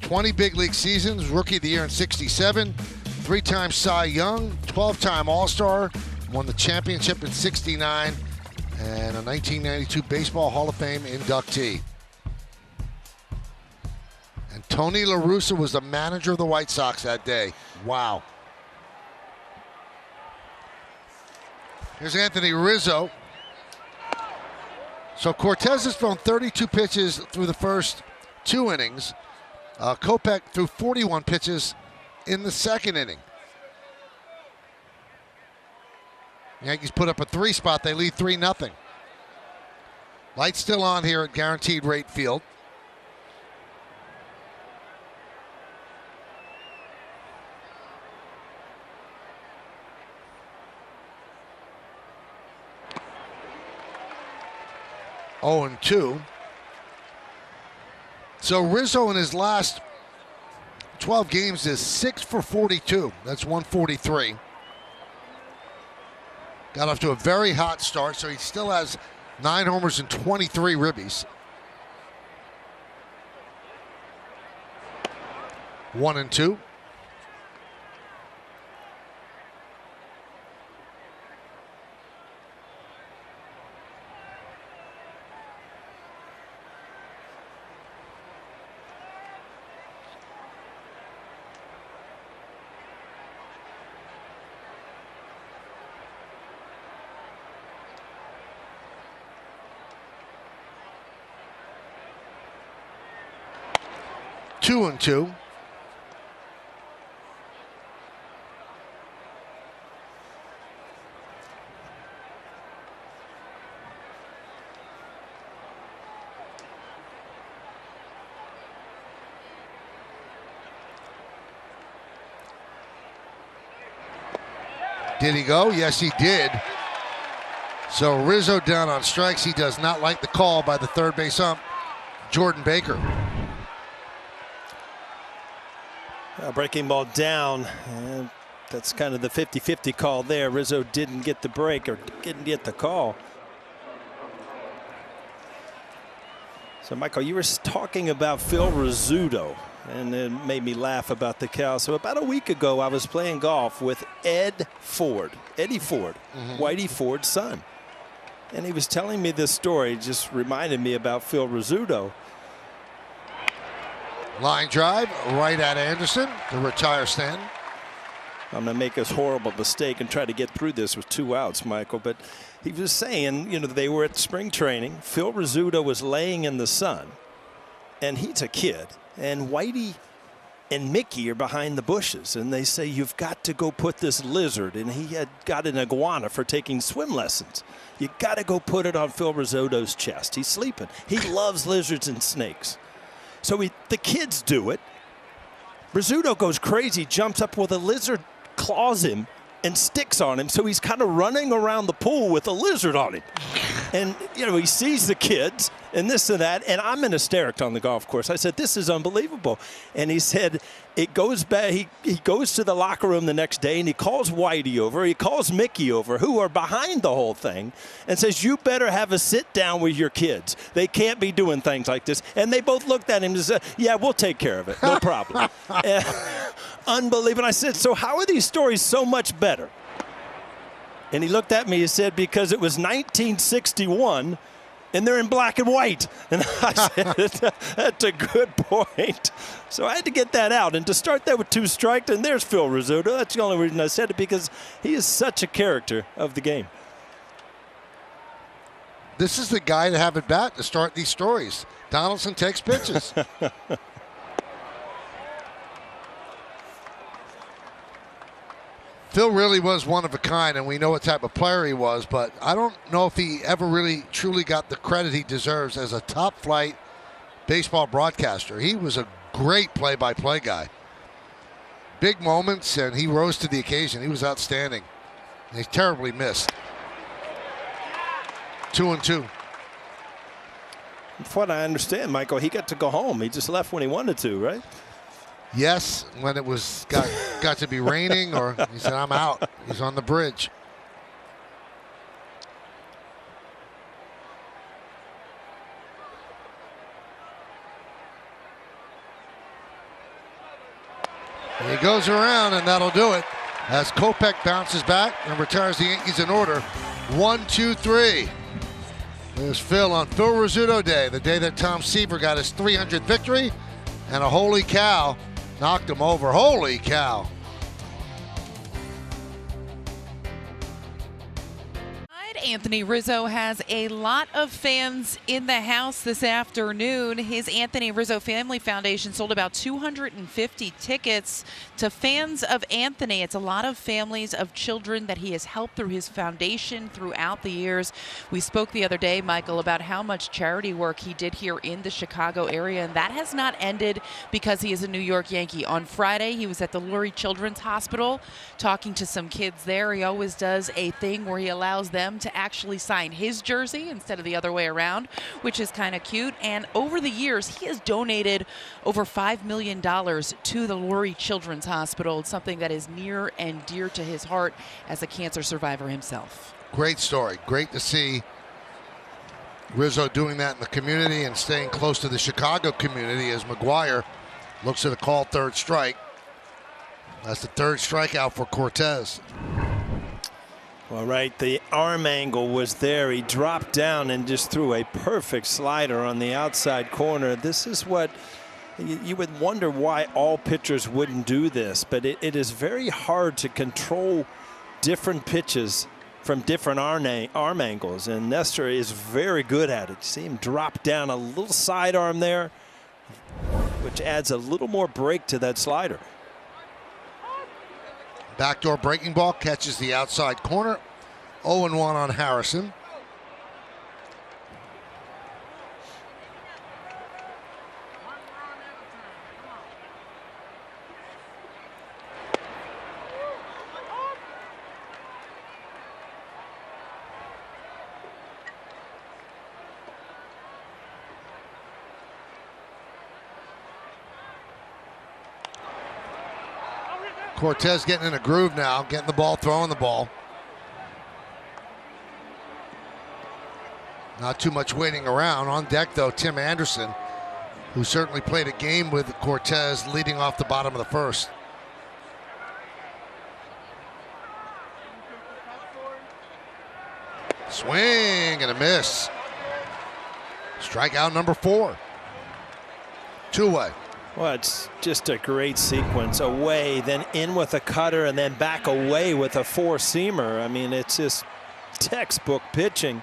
20 big league seasons, Rookie of the Year in '67, 3-time Cy Young, 12-time All-Star, won the championship in '69, and a 1992 Baseball Hall of Fame inductee. And Tony La Russa was the manager of the White Sox that day. Wow. Here's Anthony Rizzo. So Cortez has thrown 32 pitches through the first 2 innings. Kopech threw 41 pitches in the second inning. Yankees put up a 3 spot. They lead 3-0. Lights still on here at Guaranteed Rate Field. Oh, and 2. So Rizzo in his last 12 games is 6 for 42. That's 143. Got off to a very hot start, so he still has 9 homers and 23 ribbies. 1 and 2. Two and 2. Did he go? Yes, he did. So Rizzo down on strikes. He does not like the call by the third base ump, Jordan Baker. Breaking ball down. That's kind of the 50-50 call there. Rizzo didn't get the break or didn't get the call. So, Michael, you were talking about Phil Rizzuto, and it made me laugh about the cow. So about a week ago, I was playing golf with Eddie Ford, Whitey Ford's son. And he was telling me this story, just reminded me about Phil Rizzuto. Line drive right at Anderson to retire Stanton. I'm going to make a horrible mistake and try to get through this with 2 outs, Michael. But he was saying, you know, they were at spring training. Phil Rizzuto was laying in the sun, and he's a kid. And Whitey and Mickey are behind the bushes, and they say, you've got to go put this lizard. And he had got an iguana for taking swim lessons. You got to go put it on Phil Rizzuto's chest. He's sleeping. He loves lizards and snakes. So the kids do it. Rizzuto goes crazy, jumps up with a lizard, claws him, and sticks on him. So he's kind of running around the pool with a lizard on him. And, you know, he sees the kids and this and that. And I'm in hysterics on the golf course. I said, this is unbelievable. And he said, it goes back. He goes to the locker room the next day and he calls Whitey over. He calls Mickey over, who are behind the whole thing, and says, you better have a sit down with your kids. They can't be doing things like this. And they both looked at him and said, yeah, we'll take care of it. No problem. Unbelievable. I said, so how are these stories so much better? And he looked at me and said, because it was 1961 and they're in black and white. And I said, that's a good point. So I had to get that out. And to start that with 2 strikes, and there's Phil Rizzuto. That's the only reason I said it, because he is such a character of the game. This is the guy to have at bat to start these stories. Donaldson takes pitches. Phil really was one of a kind, and we know what type of player he was, but I don't know if he ever really truly got the credit he deserves as a top-flight baseball broadcaster. He was a great play-by-play guy. Big moments, and he rose to the occasion. He was outstanding. He's terribly missed. 2-2. From what I understand, Michael, he got to go home. He just left when he wanted to, right? Yes, when it was got to be raining, or he said, I'm out. He's on the bridge. He goes around, and that'll do it as Kopech bounces back and retires the Yankees in order. 1-2-3. There's Phil on Phil Rizzuto Day, the day that Tom Seaver got his 300th victory, and a holy cow knocked him over. Holy cow. Anthony Rizzo has a lot of fans in the house this afternoon. His Anthony Rizzo Family Foundation sold about 250 tickets to fans of Anthony. It's a lot of families of children that he has helped through his foundation throughout the years. We spoke the other day, Michael, about how much charity work he did here in the Chicago area, and that has not ended because he is a New York Yankee. On Friday, he was at the Lurie Children's Hospital talking to some kids there. He always does a thing where he allows them to actually sign his jersey instead of the other way around, which is kind of cute. And over the years, he has donated over $5 million to the Lurie Children's Hospital. It's something that is near and dear to his heart as a cancer survivor himself. Great story. Great to see Rizzo doing that in the community and staying close to the Chicago community as McGuire looks at a called third strike. That's the third strikeout for Cortez. All right, the arm angle was there. He dropped down and just threw a perfect slider on the outside corner. This is what you would wonder why all pitchers wouldn't do this, but it is very hard to control different pitches from different arm angles, and Nestor is very good at it. See him drop down a little sidearm there, which adds a little more break to that slider. Backdoor breaking ball catches the outside corner. 0-1 on Harrison. Cortez getting in a groove now, getting the ball, throwing the ball. Not too much waiting around. On deck, though, Tim Anderson, who certainly played a game with Cortez leading off the bottom of the first. Swing and a miss. Strikeout number 4. Two-way. Well, it's just a great sequence. Away, then in with a cutter, and then back away with a four-seamer. I mean, it's just textbook pitching.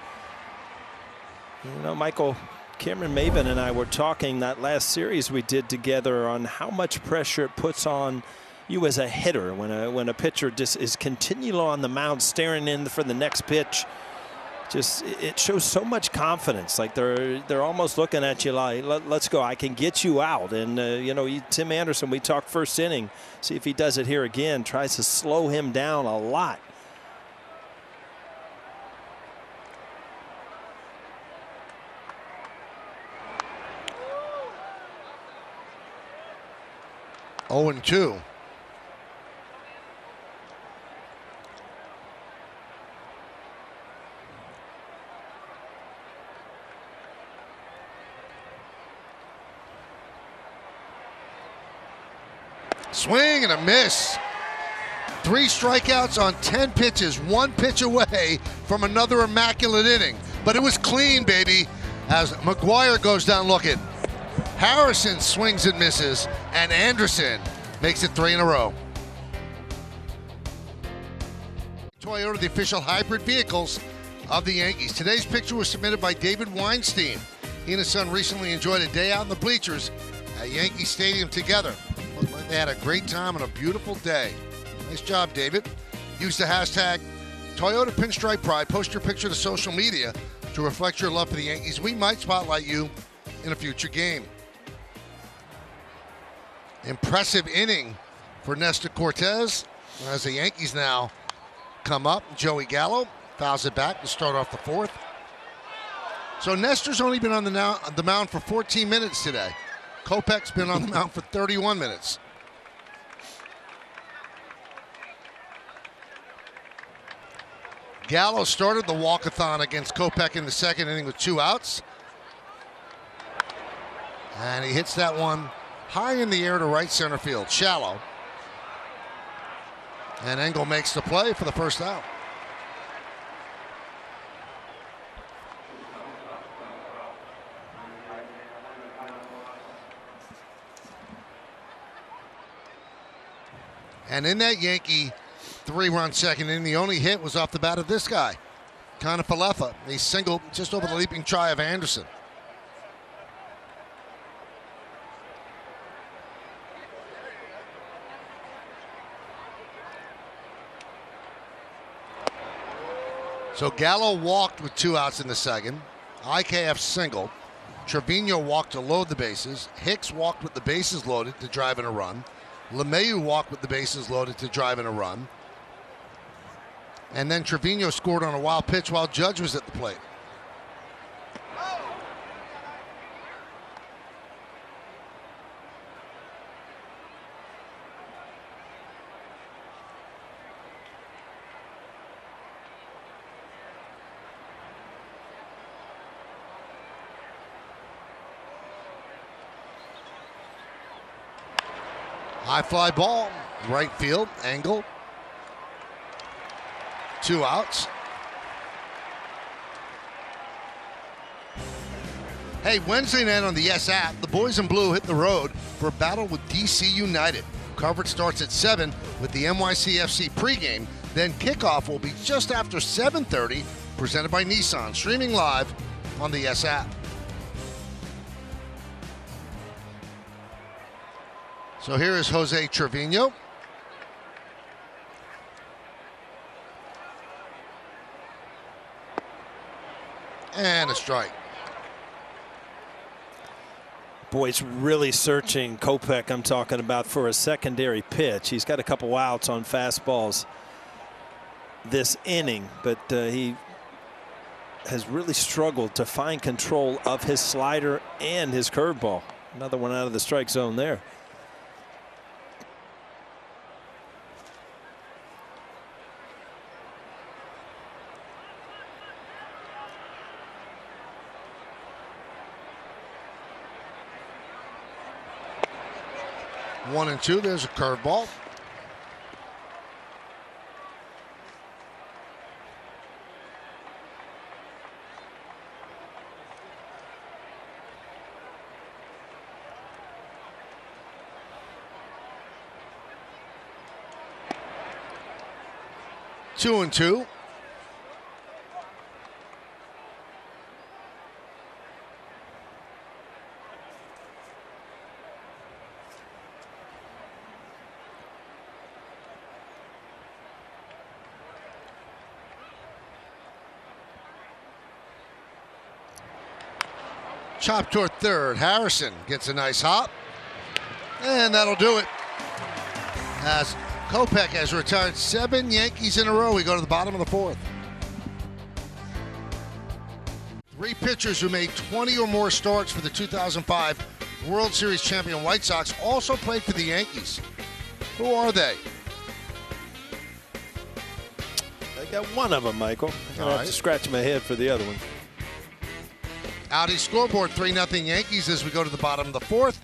You know, Michael, Cameron Maven and I were talking that last series we did together on how much pressure it puts on you as a hitter when a pitcher just is continually on the mound staring in for the next pitch. Just it shows so much confidence. Like they're almost looking at you like, let's go, I can get you out. And you know, Tim Anderson, we talked first inning, see if he does it here again, tries to slow him down a lot. Oh, 0-2. Swing and a miss. 3 strikeouts on 10 pitches, 1 pitch away from another immaculate inning. But it was clean, baby, as McGuire goes down looking. Harrison swings and misses, and Anderson makes it 3 in a row. Toyota, the official hybrid vehicles of the Yankees. Today's picture was submitted by David Weinstein. He and his son recently enjoyed a day out in the bleachers at Yankee Stadium together. Looked like they had a great time on a beautiful day. Nice job, David. Use the hashtag Toyota Pinstripe Pride. Post your picture to social media to reflect your love for the Yankees. We might spotlight you in a future game. Impressive inning for Nestor Cortez as the Yankees now come up. Joey Gallo fouls it back to start off the fourth. So Nestor's only been on the mound for 14 minutes today. Kopech's been on the mound for 31 minutes. Gallo started the walkathon against Kopech in the second inning with 2 outs. And he hits that one high in the air to right center field, shallow. And Engel makes the play for the first out. And in that Yankee 3-run second inning, the only hit was off the bat of this guy, Connor Falefa. He singled just over the leaping try of Anderson. So Gallo walked with 2 outs in the second. IKF singled. Trevino walked to load the bases. Hicks walked with the bases loaded to drive in a run. LeMahieu walked with the bases loaded to drive in a run. And then Trevino scored on a wild pitch while Judge was at the plate. High fly ball, right field, Engel. 2 outs. Hey, Wednesday night on the Yes app, the boys in blue hit the road for a battle with DC United. Coverage starts at 7 with the NYCFC pregame. Then kickoff will be just after 7:30, presented by Nissan, streaming live on the Yes app. So here is Jose Trevino. And a strike. Boy's really searching, Kopech I'm talking about, for a secondary pitch. He's got a couple outs on fastballs this inning, but he has really struggled to find control of his slider and his curveball. Another one out of the strike zone there. One and two. There's a curveball. Two and two. Chop toward third. Harrison gets a nice hop. And that'll do it. As Kopech has retired 7 Yankees in a row. We go to the bottom of the fourth. 3 pitchers who made 20 or more starts for the 2005 World Series champion White Sox also played for the Yankees. Who are they? I got one of them, Michael. I'm going to have to scratch my head for the other one. Audi scoreboard, 3-0 Yankees as we go to the bottom of the fourth.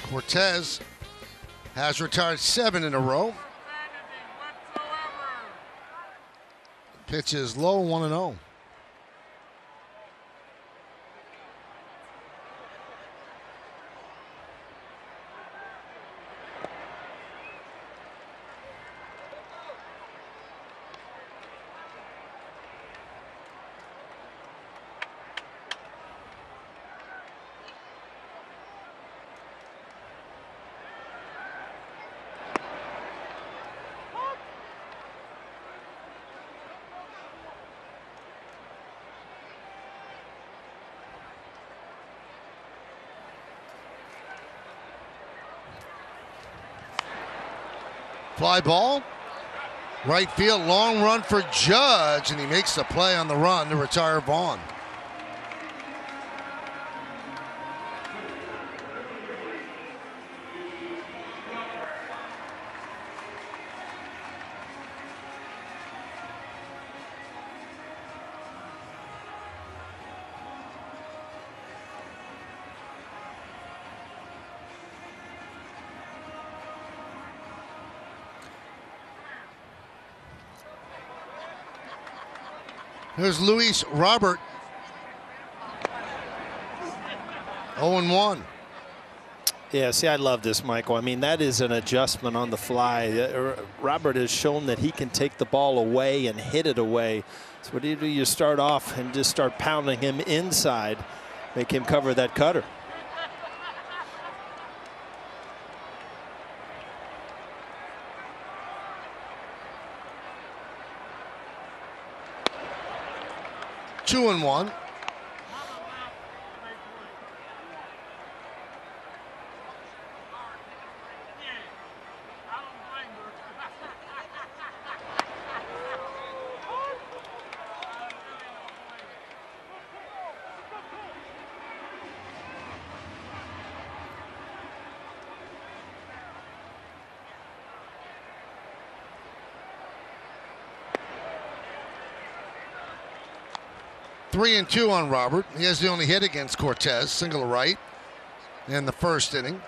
Cortez has retired 7 in a row. Pitch is low, 1-0. Fly ball. Right field, long run for Judge, and he makes the play on the run to retire Vaughn. Here's Luis Robert. 0-1. Yeah, see, I love this, Michael. I mean, that is an adjustment on the fly. Robert has shown that he can take the ball away and hit it away. So what do? You start off and just start pounding him inside, make him cover that cutter. Two and one. Three and two on Robert. He has the only hit against Cortez, single to right in the first inning.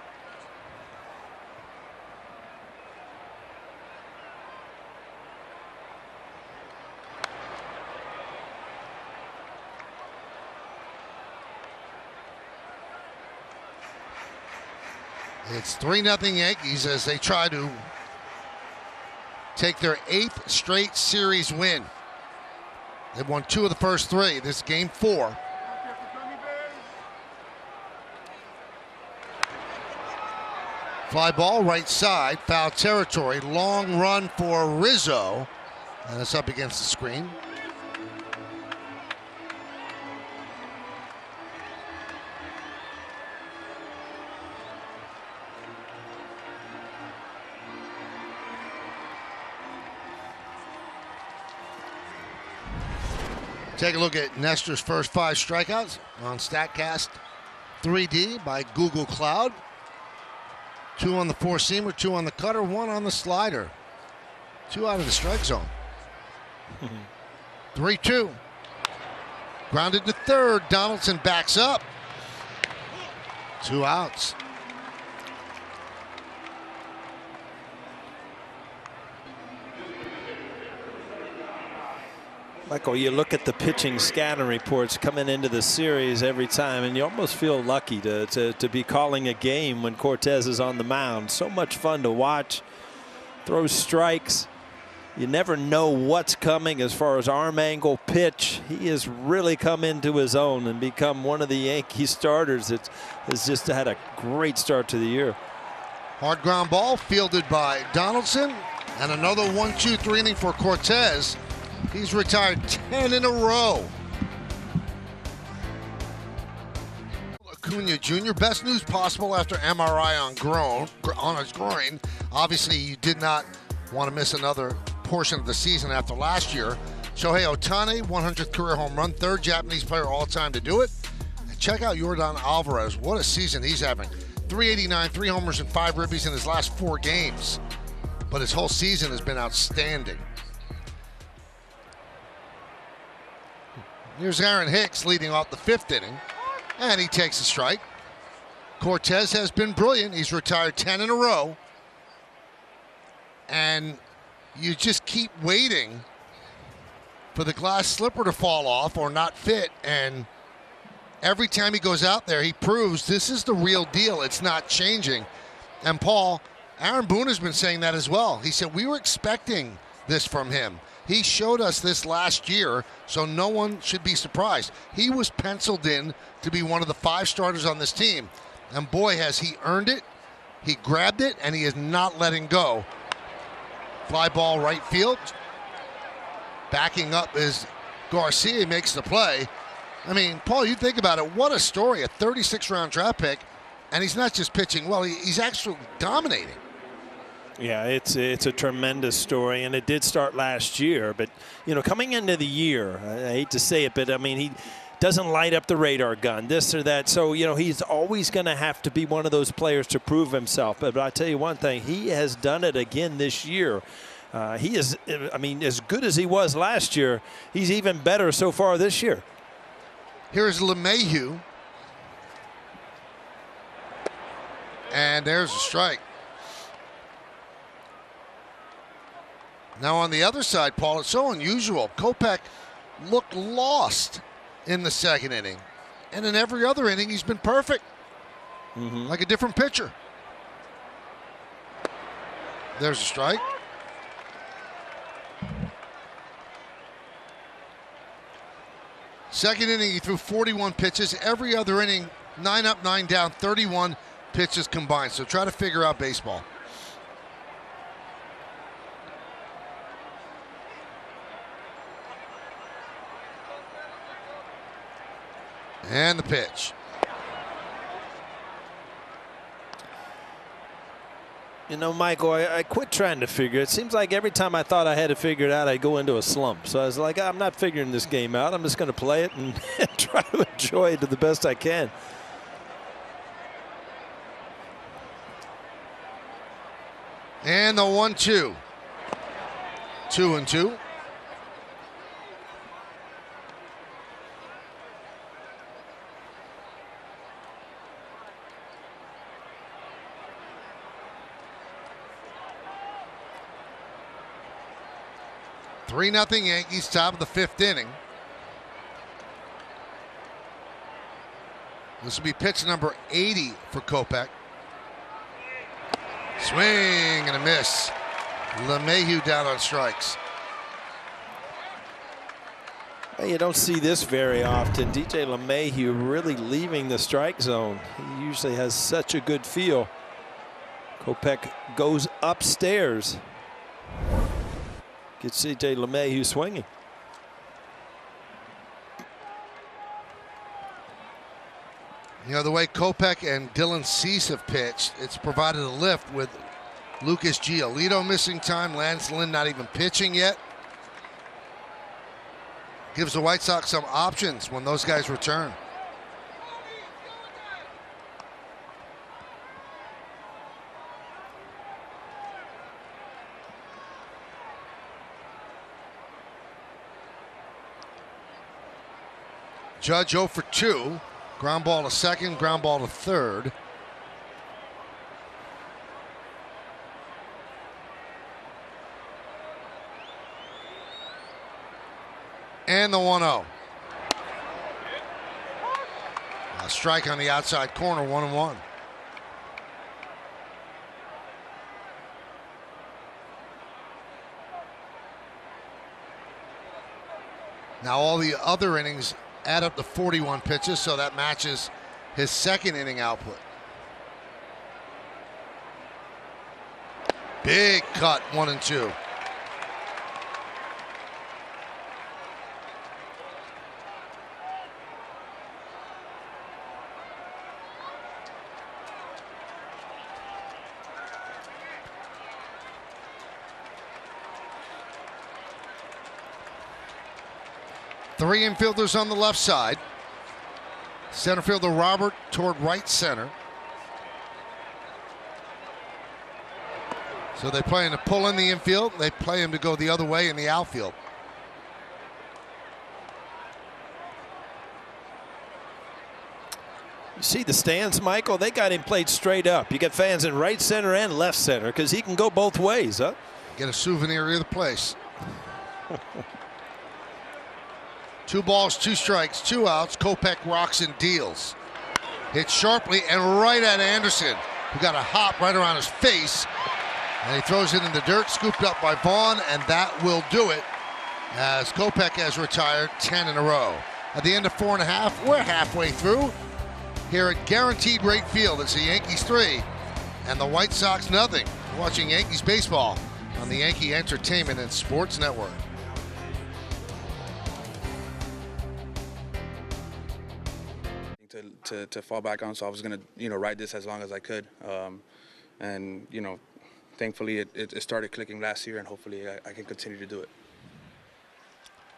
It's 3-0 Yankees as they try to take their 8th straight series win. They've won 2 of the first 3. This is game 4. Fly ball, right side, foul territory. Long run for Rizzo. And it's up against the screen. Take a look at Nestor's first 5 strikeouts on StatCast 3D by Google Cloud. 2 on the four-seamer, 2 on the cutter, 1 on the slider. 2 out of the strike zone. 3-2. Grounded to third. Donaldson backs up. 2 outs. Michael, you look at the pitching scatter reports coming into the series every time, and you almost feel lucky to be calling a game when Cortez is on the mound. So much fun to watch. Throws strikes. You never know what's coming as far as arm angle, pitch. He has really come into his own and become one of the Yankee starters that has just had a great start to the year. Hard ground ball fielded by Donaldson, and another 1-2-3 inning for Cortez. He's retired 10 in a row. Acuna Jr., best news possible after MRI on his groin. Obviously, you did not want to miss another portion of the season after last year. Shohei Ohtani, 100th career home run, 3rd Japanese player all time to do it. And check out Yordan Alvarez. What a season he's having. 389, 3 homers and 5 ribbies in his last 4 games. But his whole season has been outstanding. Here's Aaron Hicks leading off the 5th inning, and he takes a strike. Cortez has been brilliant. He's retired 10 in a row, and you just keep waiting for the glass slipper to fall off or not fit, and every time he goes out there, he proves this is the real deal. It's not changing. And Paul, Aaron Boone has been saying that as well. He said, we were expecting this from him. He showed us this last year, so no one should be surprised. He was penciled in to be one of the 5 starters on this team. And boy, has he earned it. He grabbed it, and he is not letting go. Fly ball right field. Backing up is Garcia. He makes the play. I mean, Paul, you think about it. What a story. A 36-round draft pick, and he's not just pitching well. He's actually dominating. Yeah, it's a tremendous story, and it did start last year. But, you know, coming into the year, I hate to say it, but, I mean, he doesn't light up the radar gun, this or that. So, you know, he's always going to have to be one of those players to prove himself. But I tell you one thing, he has done it again this year. He is, I mean, as good as he was last year, he's even better so far this year. Here's LeMahieu. And there's a strike. Now on the other side, Paul, it's so unusual. Kopech looked lost in the second inning. And in every other inning, he's been perfect. Like a different pitcher. There's a strike. Second inning, he threw 41 pitches. Every other inning, 9 up, 9 down, 31 pitches combined. So try to figure out baseball. And the pitch. You know, Michael, I quit trying to figure. It seems like every time I thought I had to figure it out, I'd go into a slump. So I was like, I'm not figuring this game out. I'm just going to play it and try to enjoy it to the best I can. And the 1-2. 2-2. Three 3-0 Yankees, top of the fifth inning. This will be pitch number 80 for Kopech. Swing and a miss. LeMahieu down on strikes. Well, you don't see this very often. DJ LeMahieu really leaving the strike zone. He usually has such a good feel. Kopech goes upstairs. Gets DJ LeMahieu swinging. You know, the way Kopech and Dylan Cease have pitched, it's provided a lift with Lucas Giolito missing time, Lance Lynn not even pitching yet. Gives the White Sox some options when those guys return. Judge 0 for 2. Ground ball to second, ground ball to third. And the 1-0. A strike on the outside corner, 1-1. Now all the other innings add up to 41 pitches, so that matches his second inning output. Big cut, 1-2. Three infielders on the left side. Center fielder Robert toward right center. So they play him to pull in the infield. They play him to go the other way in the outfield. You see the stands, Michael? They got him played straight up. You got fans in right center and left center because he can go both ways, huh? Get a souvenir of the place. 2 balls, 2 strikes, 2 outs. Kopech rocks and deals. Hit sharply and right at Anderson, who got a hop right around his face. And he throws it in the dirt, scooped up by Vaughn, and that will do it as Kopech has retired 10 in a row. At the end of 4.5, we're halfway through here at Guaranteed Rate Field. It's the Yankees 3 and the White Sox nothing. You're watching Yankees baseball on the Yankee Entertainment and Sports Network. To fall back on, so I was gonna, ride this as long as I could, and thankfully it started clicking last year, and hopefully I can continue to do it.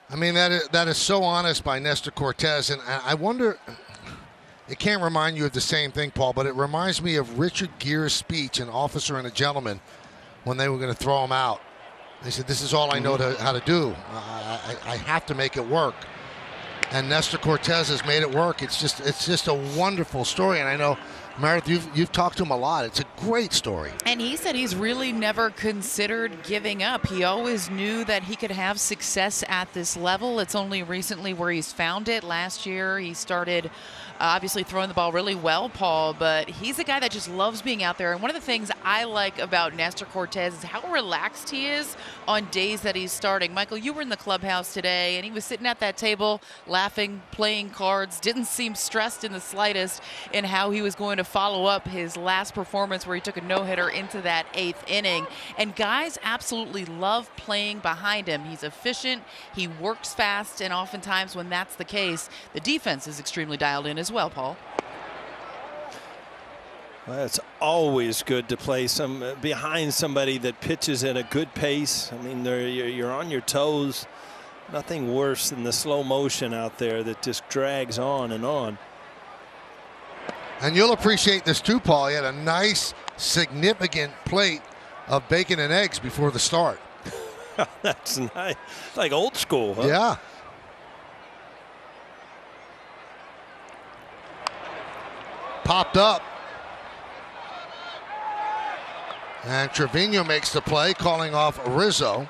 I mean, that is so honest by Nestor Cortes, and I wonder, it can't remind you of the same thing, Paul, but it reminds me of Richard Gere's speech in Officer and a Gentleman when they were going to throw him out. They said, "This is all I know how to do. I have to make it work." And Nestor Cortes has made it work. It's just a wonderful story, and I know, Meredith, you've talked to him a lot. It's a great story. And he said he's really never considered giving up. He always knew that he could have success at this level. It's only recently where he's found it. Last year he started obviously throwing the ball really well, Paul, but he's a guy that just loves being out there. And one of the things I like about Nestor Cortes is how relaxed he is on days that he's starting. Michael, you were in the clubhouse today, and he was sitting at that table laughing, playing cards, didn't seem stressed in the slightest in how he was going to follow up his last performance where he took a no-hitter into that 8th inning. And guys absolutely love playing behind him. He's efficient, he works fast, and oftentimes when that's the case, the defense is extremely dialed in as well, Paul. Well, it's always good to play behind somebody that pitches at a good pace. I mean, you're on your toes. Nothing worse than the slow motion out there that just drags on and on. And you'll appreciate this too, Paul. He had a nice, significant plate of bacon and eggs before the start. That's nice. Like old school, huh? Yeah. Popped up. And Trevino makes the play, calling off Rizzo.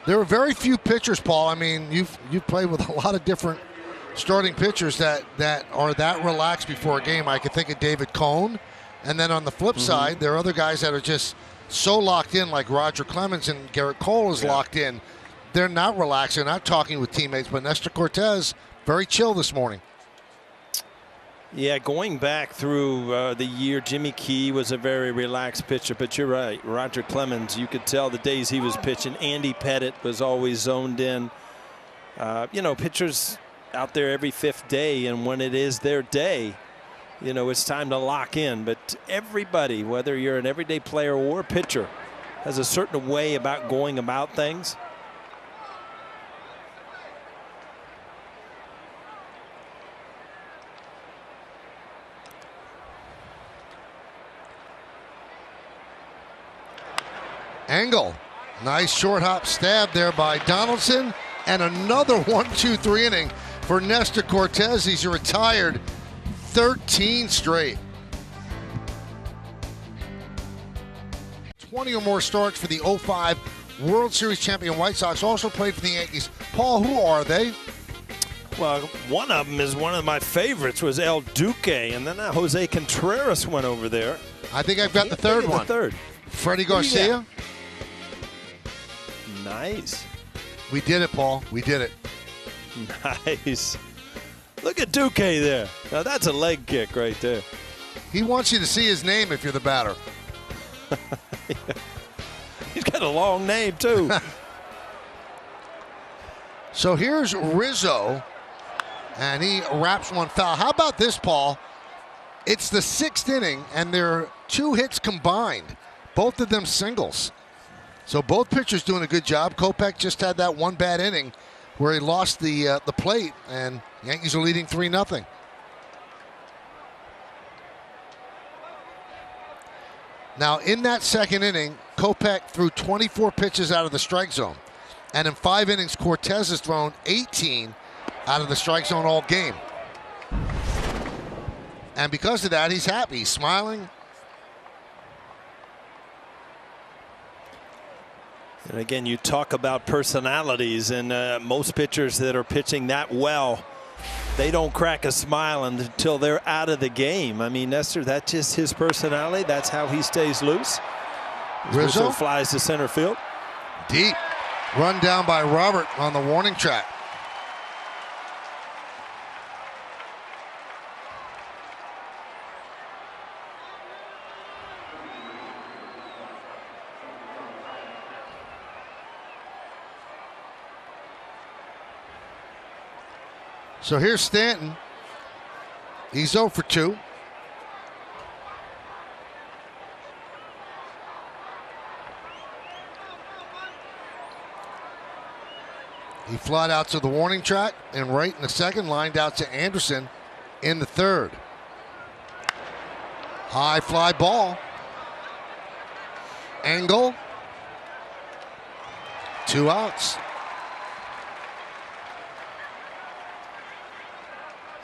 There are very few pitchers, Paul. I mean, you've played with a lot of different starting pitchers that are that relaxed before a game. I could think of David Cone. And then on the flip side, there are other guys that are just so locked in, like Roger Clemens, and Garrett Cole is locked in. They're not relaxed. They're not talking with teammates. But Nestor Cortes, very chill this morning. Yeah, going back through the year, Jimmy Key was a very relaxed pitcher, but you're right. Roger Clemens, you could tell the days he was pitching. Andy Pettit was always zoned in. You know, pitchers out there every 5th day, and when it is their day, you know, it's time to lock in. But everybody, whether you're an everyday player or a pitcher, has a certain way about going about things. Angle. Nice short hop stab there by Donaldson. And another 1-2-3 inning for Nestor Cortes. He's retired 13 straight. 20 or more starts for the 05 World Series champion White Sox. Also played for the Yankees. Paul, who are they? Well, one of them is one of my favorites, was El Duque, and then Jose Contreras went over there. I think I've got the third one. Freddie Garcia. Nice. We did it, Paul. We did it. Nice. Look at Duque there. Now that's a leg kick right there. He wants you to see his name if you're the batter. He's got a long name, too. So here's Rizzo, and he wraps one foul. How about this, Paul? It's the 6th inning, and there are 2 hits combined, both of them singles. So both pitchers doing a good job. Kopech just had that one bad inning where he lost the plate, and Yankees are leading 3-0. Now, in that 2nd inning, Kopech threw 24 pitches out of the strike zone. And in 5 innings, Cortes has thrown 18 out of the strike zone all game. And because of that, he's happy. He's smiling. And again, you talk about personalities, and most pitchers that are pitching that well, they don't crack a smile until they're out of the game. I mean, Nestor, that's just his personality. That's how he stays loose. Rizzo flies to center field. Deep. Run down by Robert on the warning track. So here's Stanton. He's 0 for 2. He flied out to the warning track and right in the second, lined out to Anderson in the third. High fly ball. Angle. 2 outs.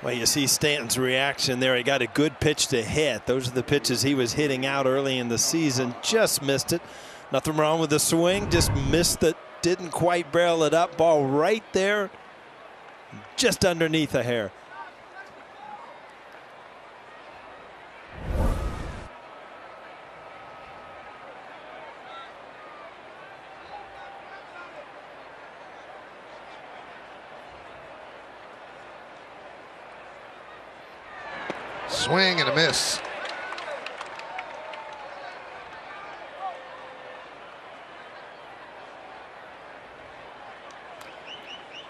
Well, you see Stanton's reaction there. He got a good pitch to hit. Those are the pitches he was hitting out early in the season. Just missed it. Nothing wrong with the swing. Just missed it. Didn't quite barrel it up. Ball right there, just underneath the hair. Swing and a miss.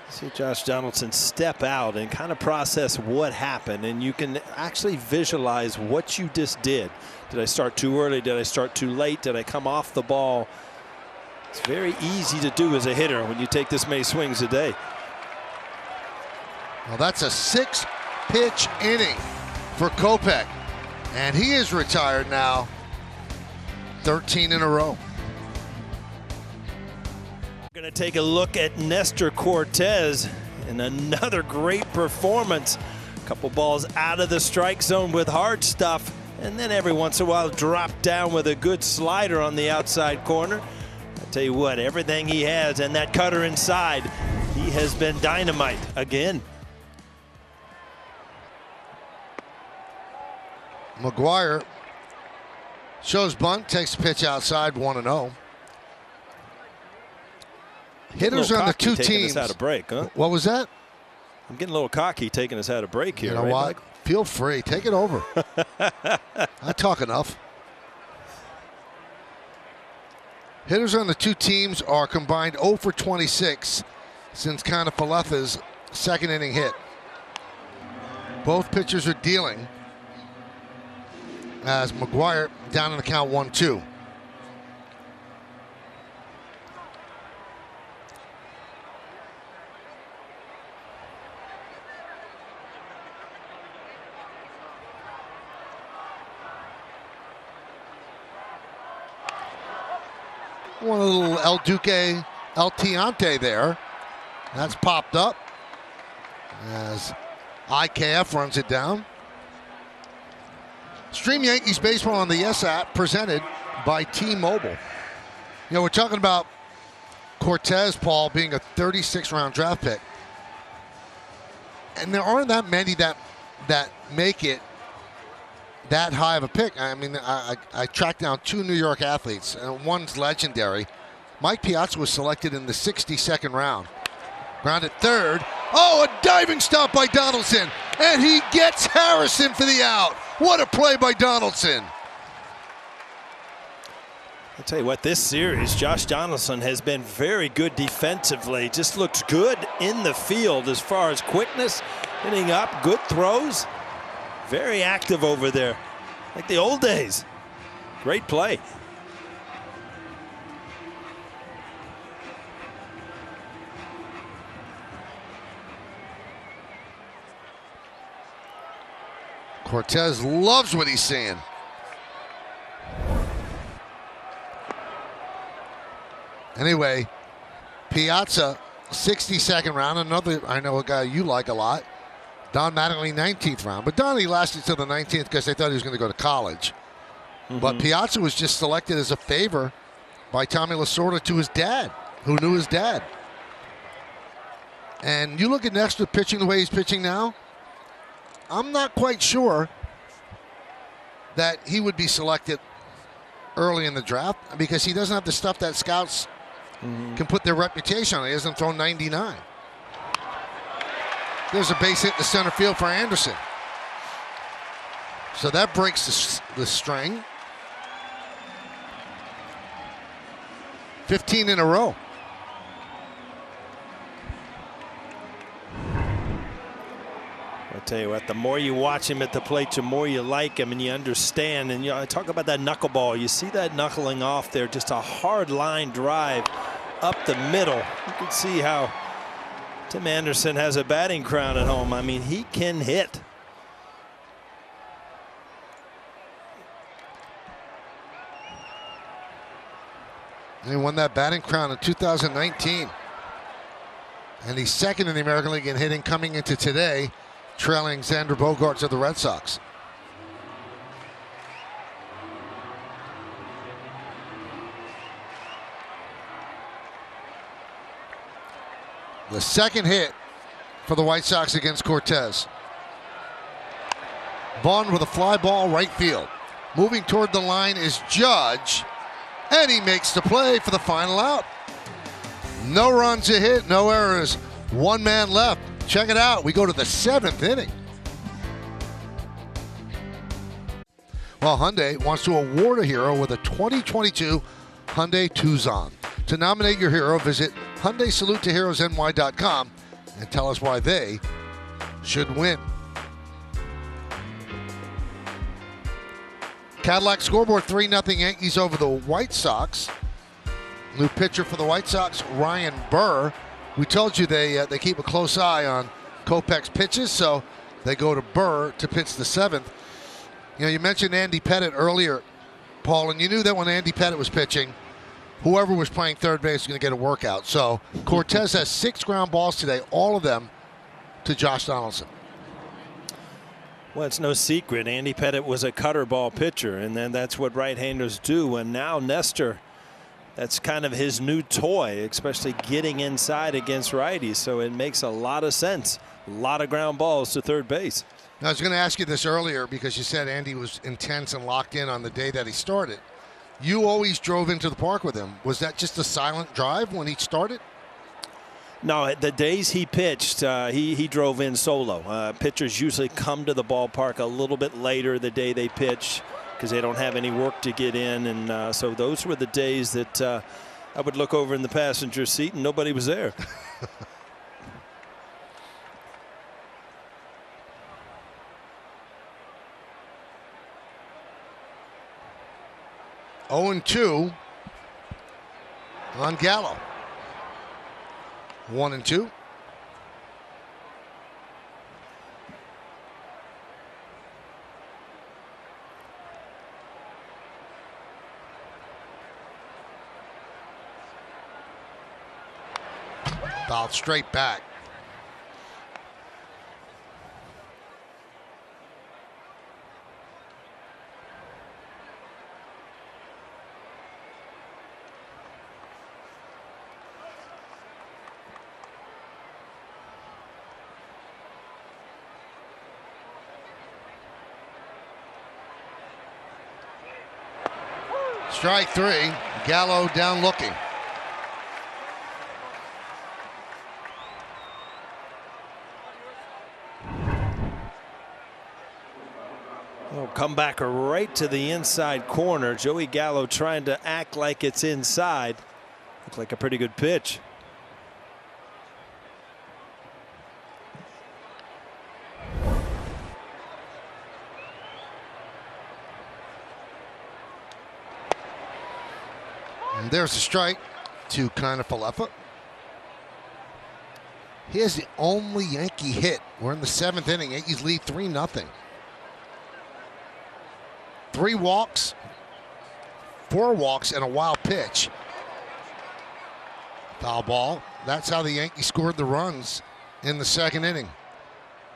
See Josh Donaldson step out and kind of process what happened, and you can actually visualize what you just did. Did I start too early? Did I start too late? Did I come off the ball? It's very easy to do as a hitter when you take this many swings a day. Well, that's a 6-pitch inning for Kopech, and he is retired now. 13 in a row. We're going to take a look at Nestor Cortes in another great performance. A couple balls out of the strike zone with hard stuff, and then every once in a while drop down with a good slider on the outside corner. I'll tell you what, everything he has and that cutter inside, he has been dynamite again. McGuire shows bunt, takes the pitch outside, 1-0. Hitters on the two teams. Us out of break, huh? What was that? I'm getting a little cocky taking us out of break here. You know right, what? Mike? Feel free. Take it over. I talk enough. Hitters on the two teams are combined 0 for 26 since Kiner-Falefa's second inning hit. Both pitchers are dealing as McGuire down in the count 1-2. One little El Duque, El Tiante there. That's popped up as IKF runs it down. Stream Yankees baseball on the Yes app, presented by T-Mobile. You know, we're talking about Cortes, Paul, being a 36th round draft pick. And there aren't that many that make it that high of a pick. I mean, I tracked down 2 New York athletes, and one's legendary. Mike Piazza was selected in the 62nd round. Grounded third. Oh, a diving stop by Donaldson. And he gets Harrison for the out. What a play by Donaldson. I'll tell you what, this series, Josh Donaldson has been very good defensively. Just looks good in the field as far as quickness, hitting up, good throws. Very active over there, like the old days. Great play. Cortes loves what he's seeing. Anyway, Piazza, 62nd round. Another, I know a guy you like a lot. Don Mattingly, 19th round. But Donnie lasted till the 19th because they thought he was going to go to college. But Piazza was just selected as a favor by Tommy Lasorda to his dad, who knew his dad. And you look at Nestor pitching the way he's pitching now, I'm not quite sure that he would be selected early in the draft because he doesn't have the stuff that scouts can put their reputation on. He hasn't thrown 99. There's a base hit in the center field for Anderson. So that breaks the string. 15 in a row. I'll tell you what, the more you watch him at the plate, the more you like him and you understand. And you know, I talk about that knuckleball. You see that knuckling off there, just a hard line drive up the middle. You can see how Tim Anderson has a batting crown at home. I mean, he can hit. He won that batting crown in 2019. And he's second in the American League in hitting coming into today, trailing Xander Bogaerts of the Red Sox. The second hit for the White Sox against Cortez. Vaughn with a fly ball right field. Moving toward the line is Judge, and he makes the play for the final out. No runs a hit, no errors. One man left. Check it out. We go to the 7th inning. Well, Hyundai wants to award a hero with a 2022 Hyundai Tucson. To nominate your hero, visit HyundaiSaluteToHeroesNY.com and tell us why they should win. Cadillac scoreboard 3-0 Yankees over the White Sox. New pitcher for the White Sox, Ryan Burr. We told you they keep a close eye on Kopech's pitches, so they go to Burr to pitch the 7th. You know, you mentioned Andy Pettitte earlier, Paul, and you knew that when Andy Pettitte was pitching, whoever was playing third base was going to get a workout. So Cortez has 6 ground balls today, all of them to Josh Donaldson. Well, it's no secret. Andy Pettitte was a cutter ball pitcher, and then that's what right-handers do. And now Nestor, that's kind of his new toy, especially getting inside against righties. So it makes a lot of sense. A lot of ground balls to third base. I was going to ask you this earlier because you said Andy was intense and locked in on the day that he started. You always drove into the park with him. Was that just a silent drive when he started? No, the days he pitched, he drove in solo. Pitchers usually come to the ballpark a little bit later the day they pitch because they don't have any work to get in. And so those were the days that I would look over in the passenger seat and nobody was there. 0-2 on Gallo. 1-2. Fouled straight back. Strike 3. Gallo down looking. Oh, come back right to the inside corner. Joey Gallo trying to act like it's inside. Looked like a pretty good pitch. And there's a strike to Kiner-Falefa. He has the only Yankee hit. We're in the 7th inning. Yankees lead 3-0. 3 walks, 4 walks, and a wild pitch. Foul ball. That's how the Yankees scored the runs in the 2nd inning.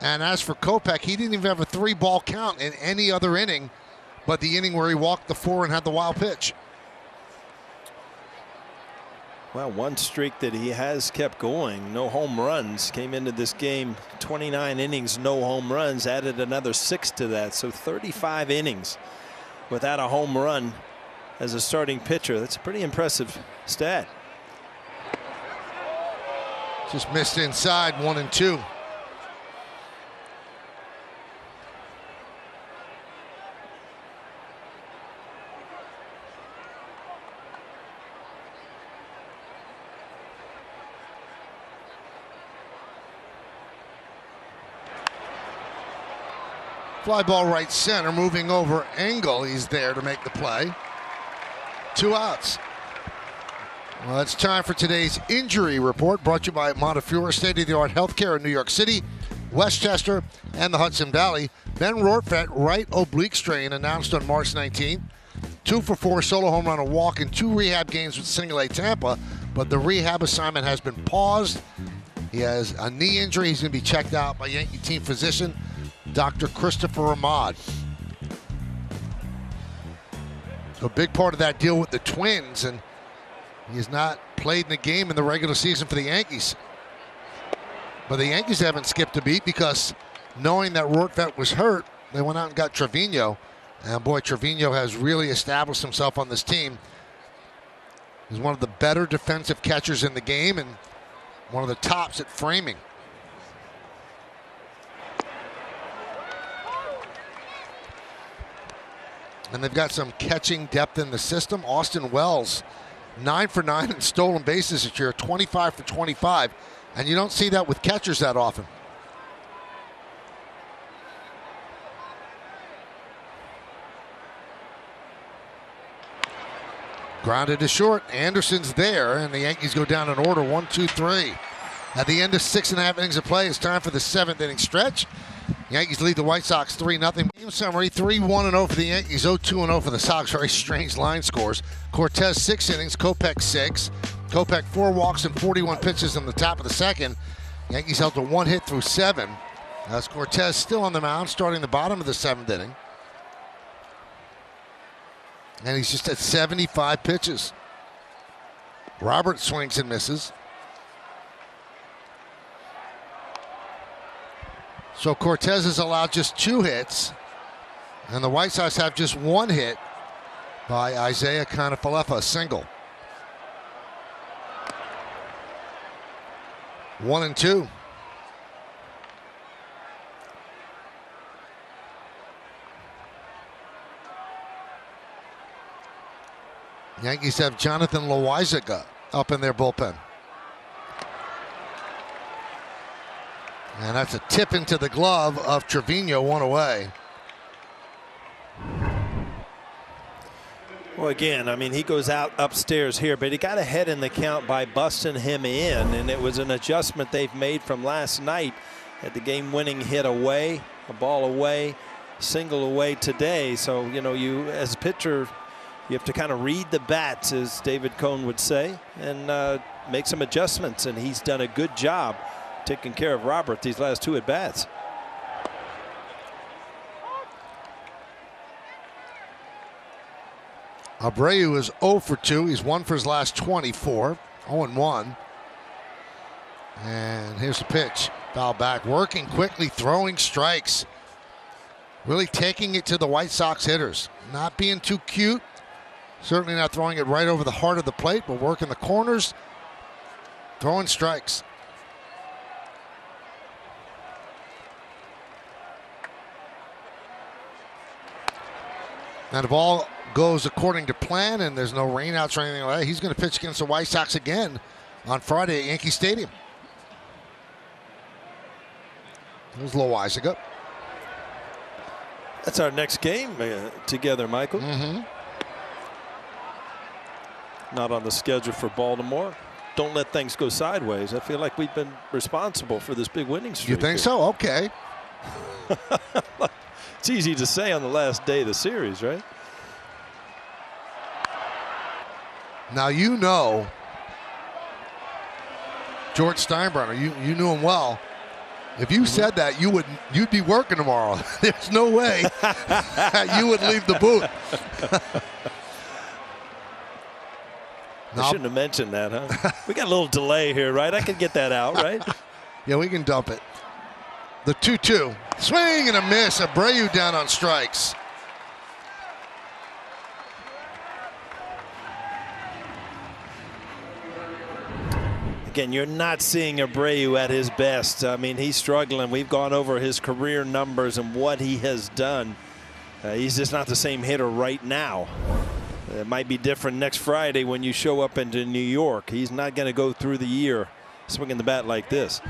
And as for Kopech, he didn't even have a 3-ball count in any other inning but the inning where he walked the 4 and had the wild pitch. Well, one streak that he has kept going, no home runs. Came into this game 29 innings, no home runs, added another 6 to that. So 35 innings without a home run as a starting pitcher. That's a pretty impressive stat. Just missed inside, 1-2. Fly ball right center, moving over Engel. He's there to make the play. 2 outs. Well, it's time for today's injury report, brought to you by Montefiore State-of-the-Art Healthcare in New York City, Westchester, and the Hudson Valley. Ben Rortvedt, right oblique strain, announced on March 19th. 2 for 4 solo home run, a walk, and 2 rehab games with Single A Tampa, but the rehab assignment has been paused. He has a knee injury. He's going to be checked out by Yankee team physician, Dr. Christopher Ahmad. So a big part of that deal with the Twins, and he has not played in the game in the regular season for the Yankees. But the Yankees haven't skipped a beat because knowing that Rortvedt was hurt, they went out and got Trevino. And boy, Trevino has really established himself on this team. He's one of the better defensive catchers in the game and one of the tops at framing. And they've got some catching depth in the system. Austin Wells, 9 for 9 in stolen bases this year, 25 for 25. And you don't see that with catchers that often. Grounded to short. Anderson's there, and the Yankees go down in order, 1-2-3. At the end of 6.5 innings of play, it's time for the 7th inning stretch. Yankees lead the White Sox 3-0. Game summary, 3-1-0 for the Yankees, 0-2-0 for the Sox. Very strange line scores. Cortez 6 innings, Kopech 6. Kopech 4 walks and 41 pitches in the top of the second. Yankees held to 1 hit through 7. As Cortez still on the mound, starting the bottom of the 7th inning. And he's just at 75 pitches. Robert swings and misses. So Cortez has allowed just 2 hits, and the White Sox have just 1 hit by Isaiah Kiner-Falefa, a single. 1-2. Yankees have Jonathan Loaizaga up in their bullpen. And that's a tip into the glove of Trevino, 1 away. Well, again, I mean, he goes out upstairs here, but he got ahead in the count by busting him in, and it was an adjustment they've made from last night. Had the game-winning hit away, a ball away, single away today. So, you know, you as a pitcher, you have to kind of read the bats, as David Cohn would say, and make some adjustments, and he's done a good job taking care of Robert these last 2 at-bats. Abreu is 0 for 2. He's 1 for his last 24. 0-1. And here's the pitch. Foul back, working quickly, throwing strikes. Really taking it to the White Sox hitters. Not being too cute. Certainly not throwing it right over the heart of the plate, but working the corners, throwing strikes. And if all goes according to plan and there's no rainouts or anything like that, he's going to pitch against the White Sox again on Friday at Yankee Stadium. There's Loaizaga. That's our next game together, Michael. Not on the schedule for Baltimore. Don't let things go sideways. I feel like we've been responsible for this big winning streak. You think so? Okay. It's easy to say on the last day of the series, right? Now you know George Steinbrenner. You knew him well. If you said that, you'd be working tomorrow. There's no way you would leave the booth. I shouldn't have mentioned that, huh? We got a little delay here, right? I can get that out, right? Yeah, we can dump it. The 2-2. Swing and a miss. Abreu down on strikes. Again, you're not seeing Abreu at his best. I mean, he's struggling. We've gone over his career numbers and what he has done. He's just not the same hitter right now. It might be different next Friday when you show up into New York. He's not going to go through the year swinging the bat like this.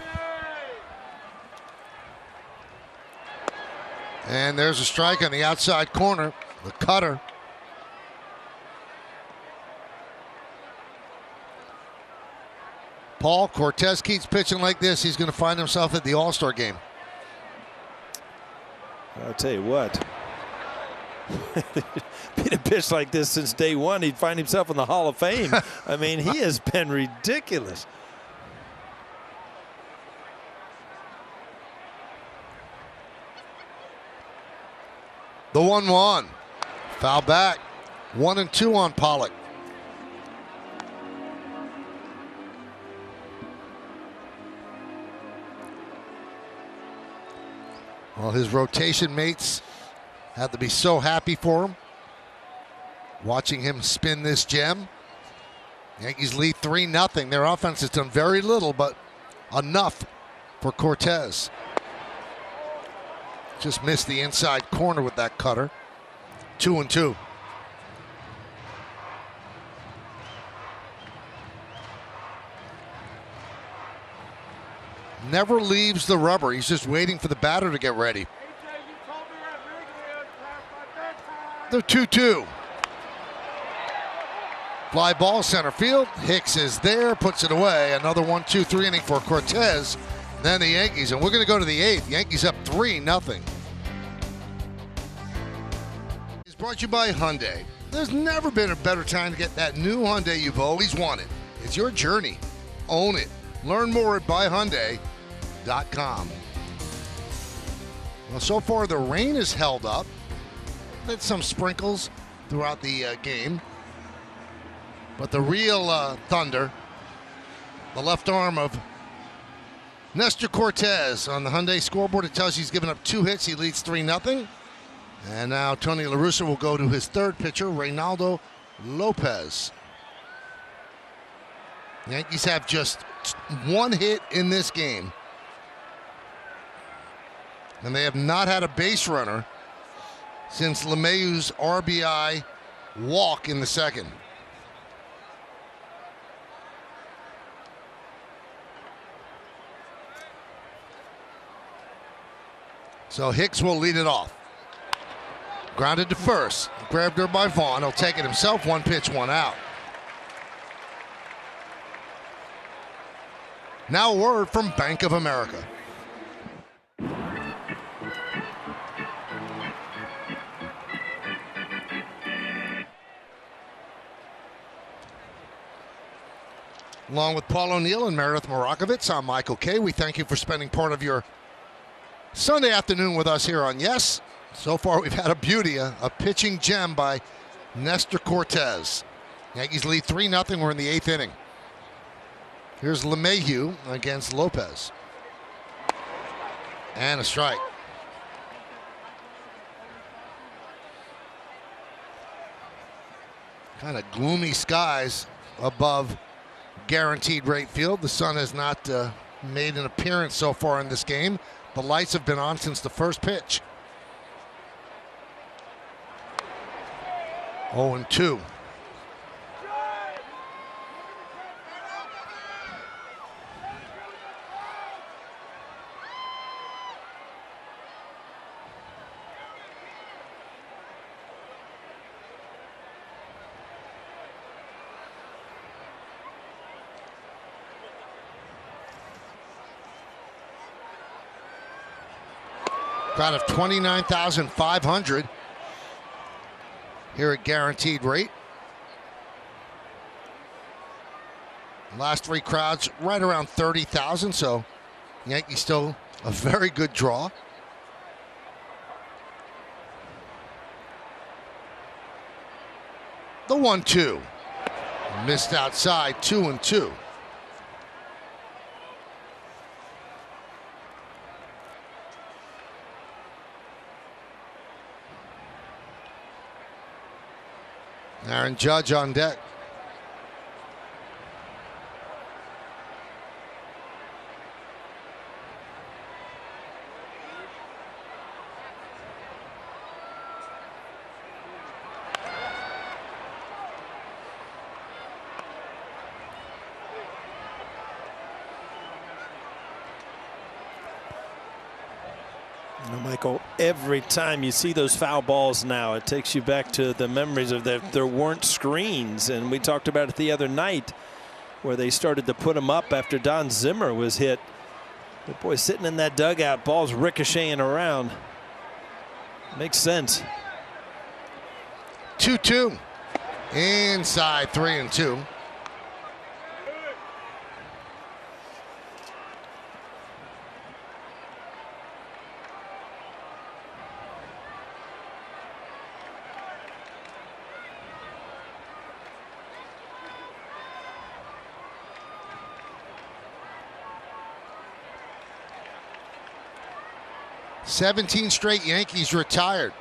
And there's a strike on the outside corner. The cutter. Paul, Cortez keeps pitching like this, he's going to find himself at the All-Star game. I'll tell you what. Been a pitch like this since day one, he'd find himself in the Hall of Fame. I mean, he has been ridiculous. The 1-1. Foul back. 1-2 on Pollock. Well, his rotation mates had to be so happy for him, watching him spin this gem. Yankees lead 3-0. Their offense has done very little, but enough for Cortez. Just missed the inside corner with that cutter. 2-2. Never leaves the rubber. He's just waiting for the batter to get ready. The 2-2. Fly ball center field. Hicks is there, puts it away. Another 1-2-3 inning for Cortez. Then the Yankees, and we're going to go to the 8th. Yankees up 3-0. It's brought to you by Hyundai. There's never been a better time to get that new Hyundai you've always wanted. It's your journey. Own it. Learn more at buyhyundai.com. Well, so far the rain has held up. There's some sprinkles throughout the game. But the real thunder, the left arm of Nestor Cortez on the Hyundai scoreboard. It tells you he's given up 2 hits. He leads 3-0. And now Tony La Russa will go to his third pitcher, Reynaldo Lopez. The Yankees have just 1 hit in this game. And they have not had a base runner since LeMahieu's RBI walk in the second. So Hicks will lead it off. Grounded to first. Grabbed her by Vaughn. He'll take it himself. 1 pitch, 1 out. Now a word from Bank of America. Along with Paul O'Neill and Meredith Morakovitz, I'm Michael Kay. We thank you for spending part of your Sunday afternoon with us here on Yes. So far we've had a beauty, a pitching gem by Nestor Cortez. Yankees lead 3-0. We're in the 8th inning. Here's LeMahieu against Lopez. And a strike. Kind of gloomy skies above Guaranteed Rate Field. The sun has not made an appearance so far in this game. The lights have been on since the first pitch. 0-2. Crowd of 29,500 here at Guaranteed Rate. Last 3 crowds right around 30,000, so Yankees still a very good draw. The 1-2. Missed outside, 2-2. Aaron Judge on deck. Michael, every time you see those foul balls now, it takes you back to the memories of there weren't screens. And we talked about it the other night where they started to put him up after Don Zimmer was hit. But boy, sitting in that dugout, balls ricocheting around. Makes sense. 2-2. Inside 3-2. "17 straight Yankees retired."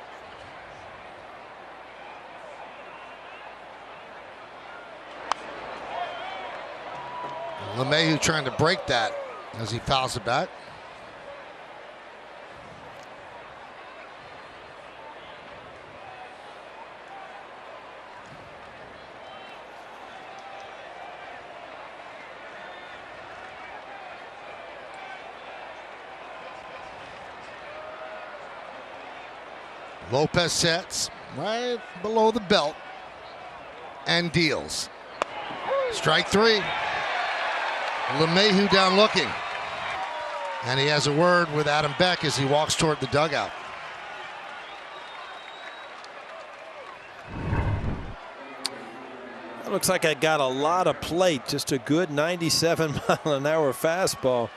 LeMahieu trying to break that as he fouls it back. Lopez sets right below the belt and deals. Strike three. LeMahieu down looking. And he has a word with Adam Beck as he walks toward the dugout. That looks like I got a lot of plate. Just a good 97-mile-an-hour fastball.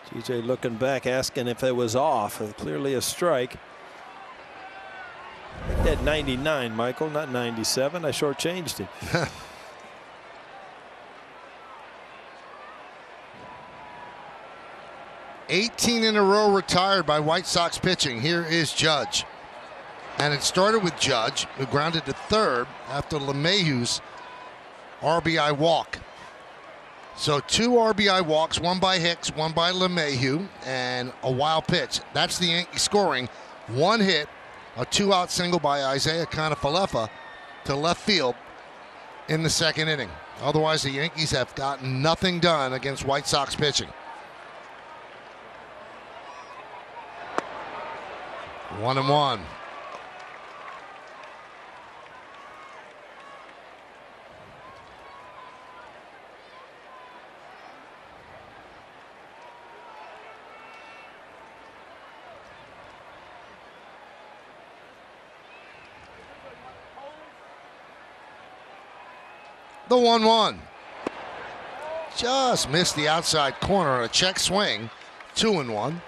TJ looking back, asking if it was off. Clearly a strike. I think that 99, Michael, not 97. I shortchanged it. 18 in a row retired by White Sox pitching. Here is Judge. And it started with Judge, who grounded to third after LeMahieu's RBI walk. So 2 RBI walks, one by Hicks, one by LeMahieu, and a wild pitch. That's the Yankees scoring. 1 hit, a 2-out single by Isaiah Kiner-Falefa to left field in the second inning. Otherwise, the Yankees have gotten nothing done against White Sox pitching. 1-1. The 1-1. Just missed the outside corner on a check swing. 2-1.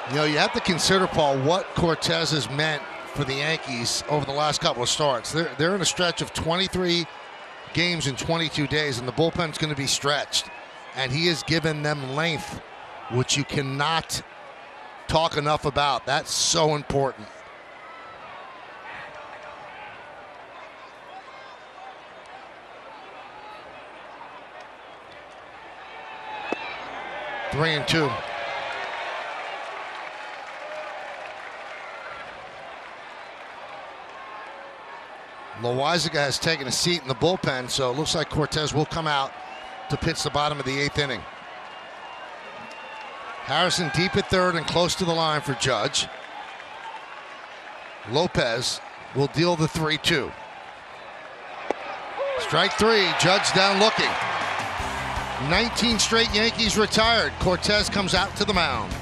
You know, you have to consider, Paul, what Cortez has meant for the Yankees over the last couple of starts. They're in a stretch of 23 games in 22 days, and the bullpen's going to be stretched. And he has given them length, which you cannot talk enough about. That's so important. Three and two. Loizaga has taken a seat in the bullpen, so it looks like Cortez will come out to pitch the bottom of the 8th inning. Harrison deep at third and close to the line for Judge. Lopez will deal the 3-2. Strike three, Judge down looking. 19 straight Yankees retired. Cortez comes out to the mound.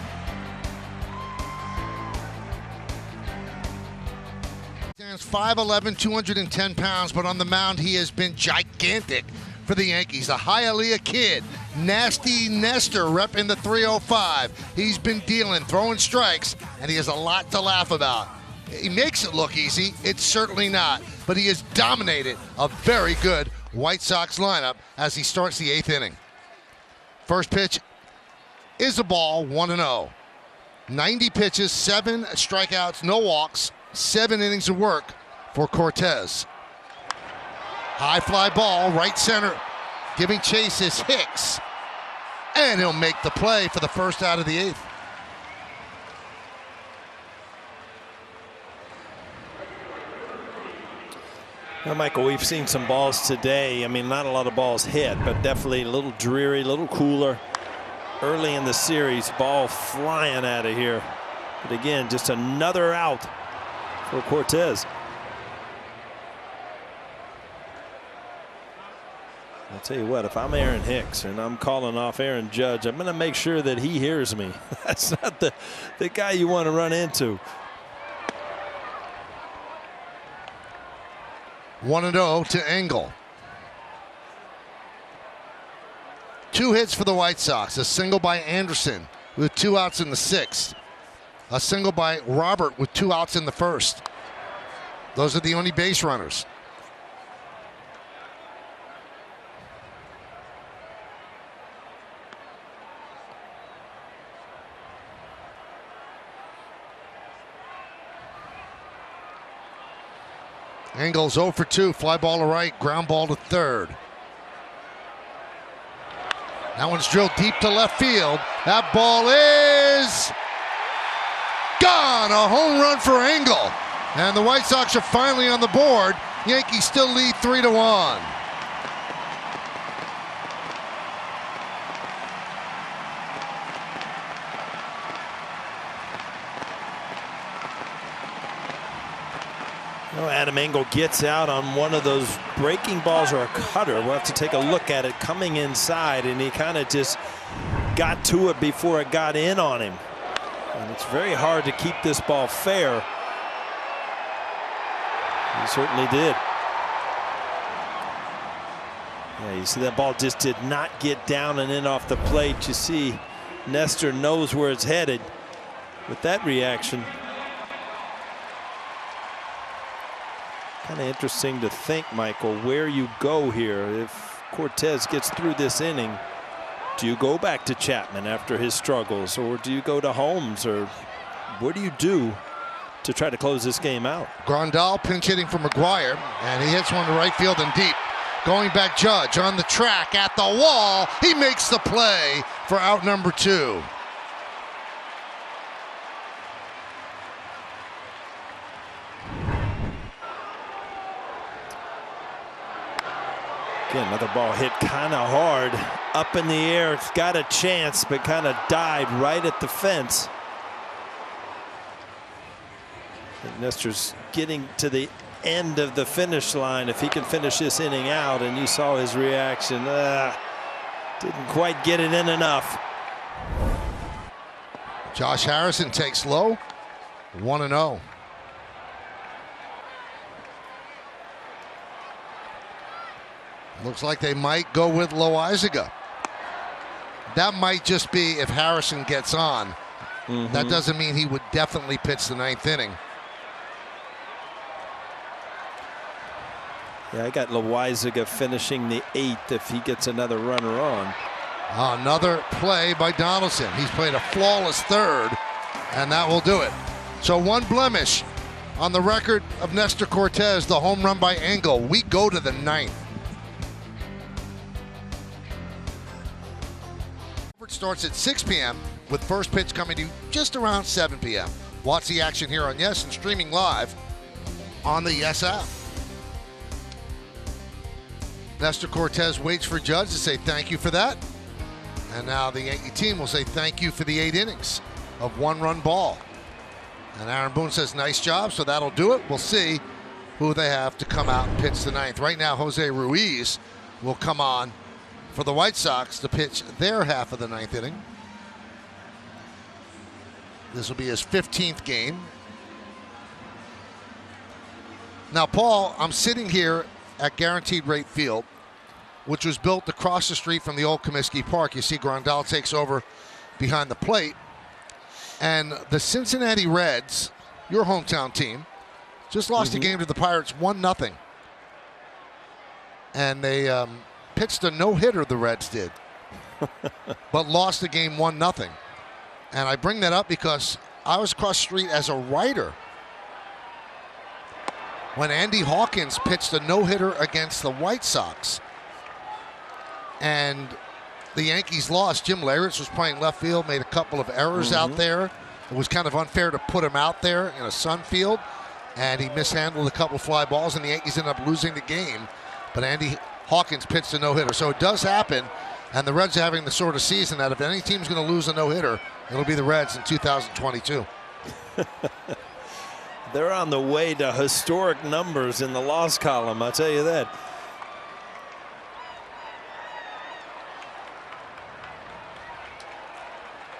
Stands 5'11", 210 pounds, but on the mound he has been gigantic for the Yankees. The Hialeah kid, Nasty Nestor, repping the 305. He's been dealing, throwing strikes, and he has a lot to laugh about. He makes it look easy. It's certainly not, but he has dominated a very good White Sox lineup as he starts the 8th inning. First pitch is a ball, 1-0. 90 pitches, 7 strikeouts, no walks, 7 innings of work for Cortez. High fly ball, right center. Giving chase is Hicks. And he'll make the play for the first out of the 8th. Well, Michael, we've seen some balls today. I mean, not a lot of balls hit, but definitely a little dreary, a little cooler. Early in the series, ball flying out of here. But again, just another out for Cortes. I'll tell you what, if I'm Aaron Hicks and I'm calling off Aaron Judge, I'm going to make sure that he hears me. That's not the guy you want to run into. 1-0 to Engel. 2 hits for the White Sox. A single by Anderson with 2 outs in the 6th. A single by Robert with 2 outs in the 1st. Those are the only base runners. Engel's 0 for 2, fly ball to right, ground ball to third. That one's drilled deep to left field. That ball is gone. A home run for Engel. And the White Sox are finally on the board. Yankees still lead 3-1. Adam Engel gets out on one of those breaking balls or a cutter. We'll have to take a look at it coming inside, and he kind of just got to it before it got in on him. And it's very hard to keep this ball fair. He certainly did. Yeah, you see that ball just did not get down and in off the plate. You see Nestor knows where it's headed with that reaction. Kind of interesting to think, Michael, where you go here. If Cortes gets through this inning, do you go back to Chapman after his struggles, or do you go to Holmes, or what do you do to try to close this game out? Grandal pinch hitting for McGuire, and he hits one to right field and deep. Going back, Judge on the track at the wall. He makes the play for out number 2. Again, another ball hit kind of hard up in the air. It's got a chance, but kind of died right at the fence. I think Nestor's getting to the end of the finish line. If he can finish this inning out, and you saw his reaction, didn't quite get it in enough. Josh Harrison takes low, 1-0. Looks like they might go with Loaizaga. That might just be if Harrison gets on. That doesn't mean he would definitely pitch the 9th inning. Yeah, I got Loaizaga finishing the 8th if he gets another runner on. Another play by Donaldson. He's played a flawless 3rd, and that will do it. So 1 blemish on the record of Nestor Cortes, the home run by Engel. We go to the 9th. Starts at 6 p.m. with first pitch coming to you just around 7 p.m. Watch the action here on Yes and streaming live on the Yes app. Nestor Cortes waits for Judge to say thank you for that. And now the Yankee team will say thank you for the 8 innings of 1-run ball. And Aaron Boone says nice job, so that'll do it. We'll see who they have to come out and pitch the 9th. Right now, Jose Ruiz will come on for the White Sox to pitch their half of the 9th inning. This will be his 15th game. Now, Paul, I'm sitting here at Guaranteed Rate Field, which was built across the street from the old Comiskey Park. You see Grandal takes over behind the plate. And the Cincinnati Reds, your hometown team, just lost a game to the Pirates 1-0. And they pitched a no-hitter, the Reds did, but lost the game 1-0. And I bring that up because I was across the street as a writer when Andy Hawkins pitched a no-hitter against the White Sox. And the Yankees lost. Jim Leyritz was playing left field, made a couple of errors out there. It was kind of unfair to put him out there in a sun field, and he mishandled a couple fly balls, and the Yankees ended up losing the game. But Andy Hawkins pitched a no-hitter. So it does happen, and the Reds are having the sort of season that if any team's going to lose a no-hitter, it'll be the Reds in 2022. They're on the way to historic numbers in the loss column, I'll tell you that.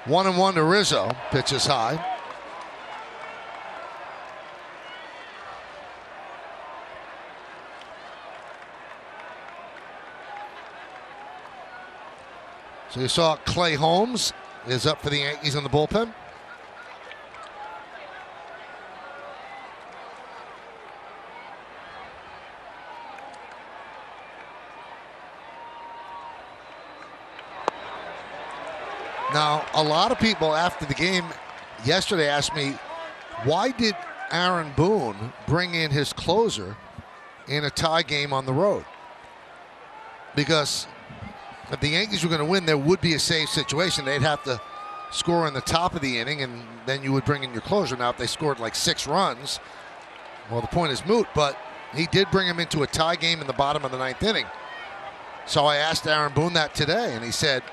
1-1 to Rizzo. Pitches high. So you saw Clay Holmes is up for the Yankees in the bullpen. Now, a lot of people after the game yesterday asked me, why did Aaron Boone bring in his closer in a tie game on the road? Because if the Yankees were going to win, there would be a safe situation. They'd have to score in the top of the inning, and then you would bring in your closer. Now, if they scored like 6 runs, well, the point is moot, but he did bring him into a tie game in the bottom of the 9th inning. So I asked Aaron Boone that today, and he said,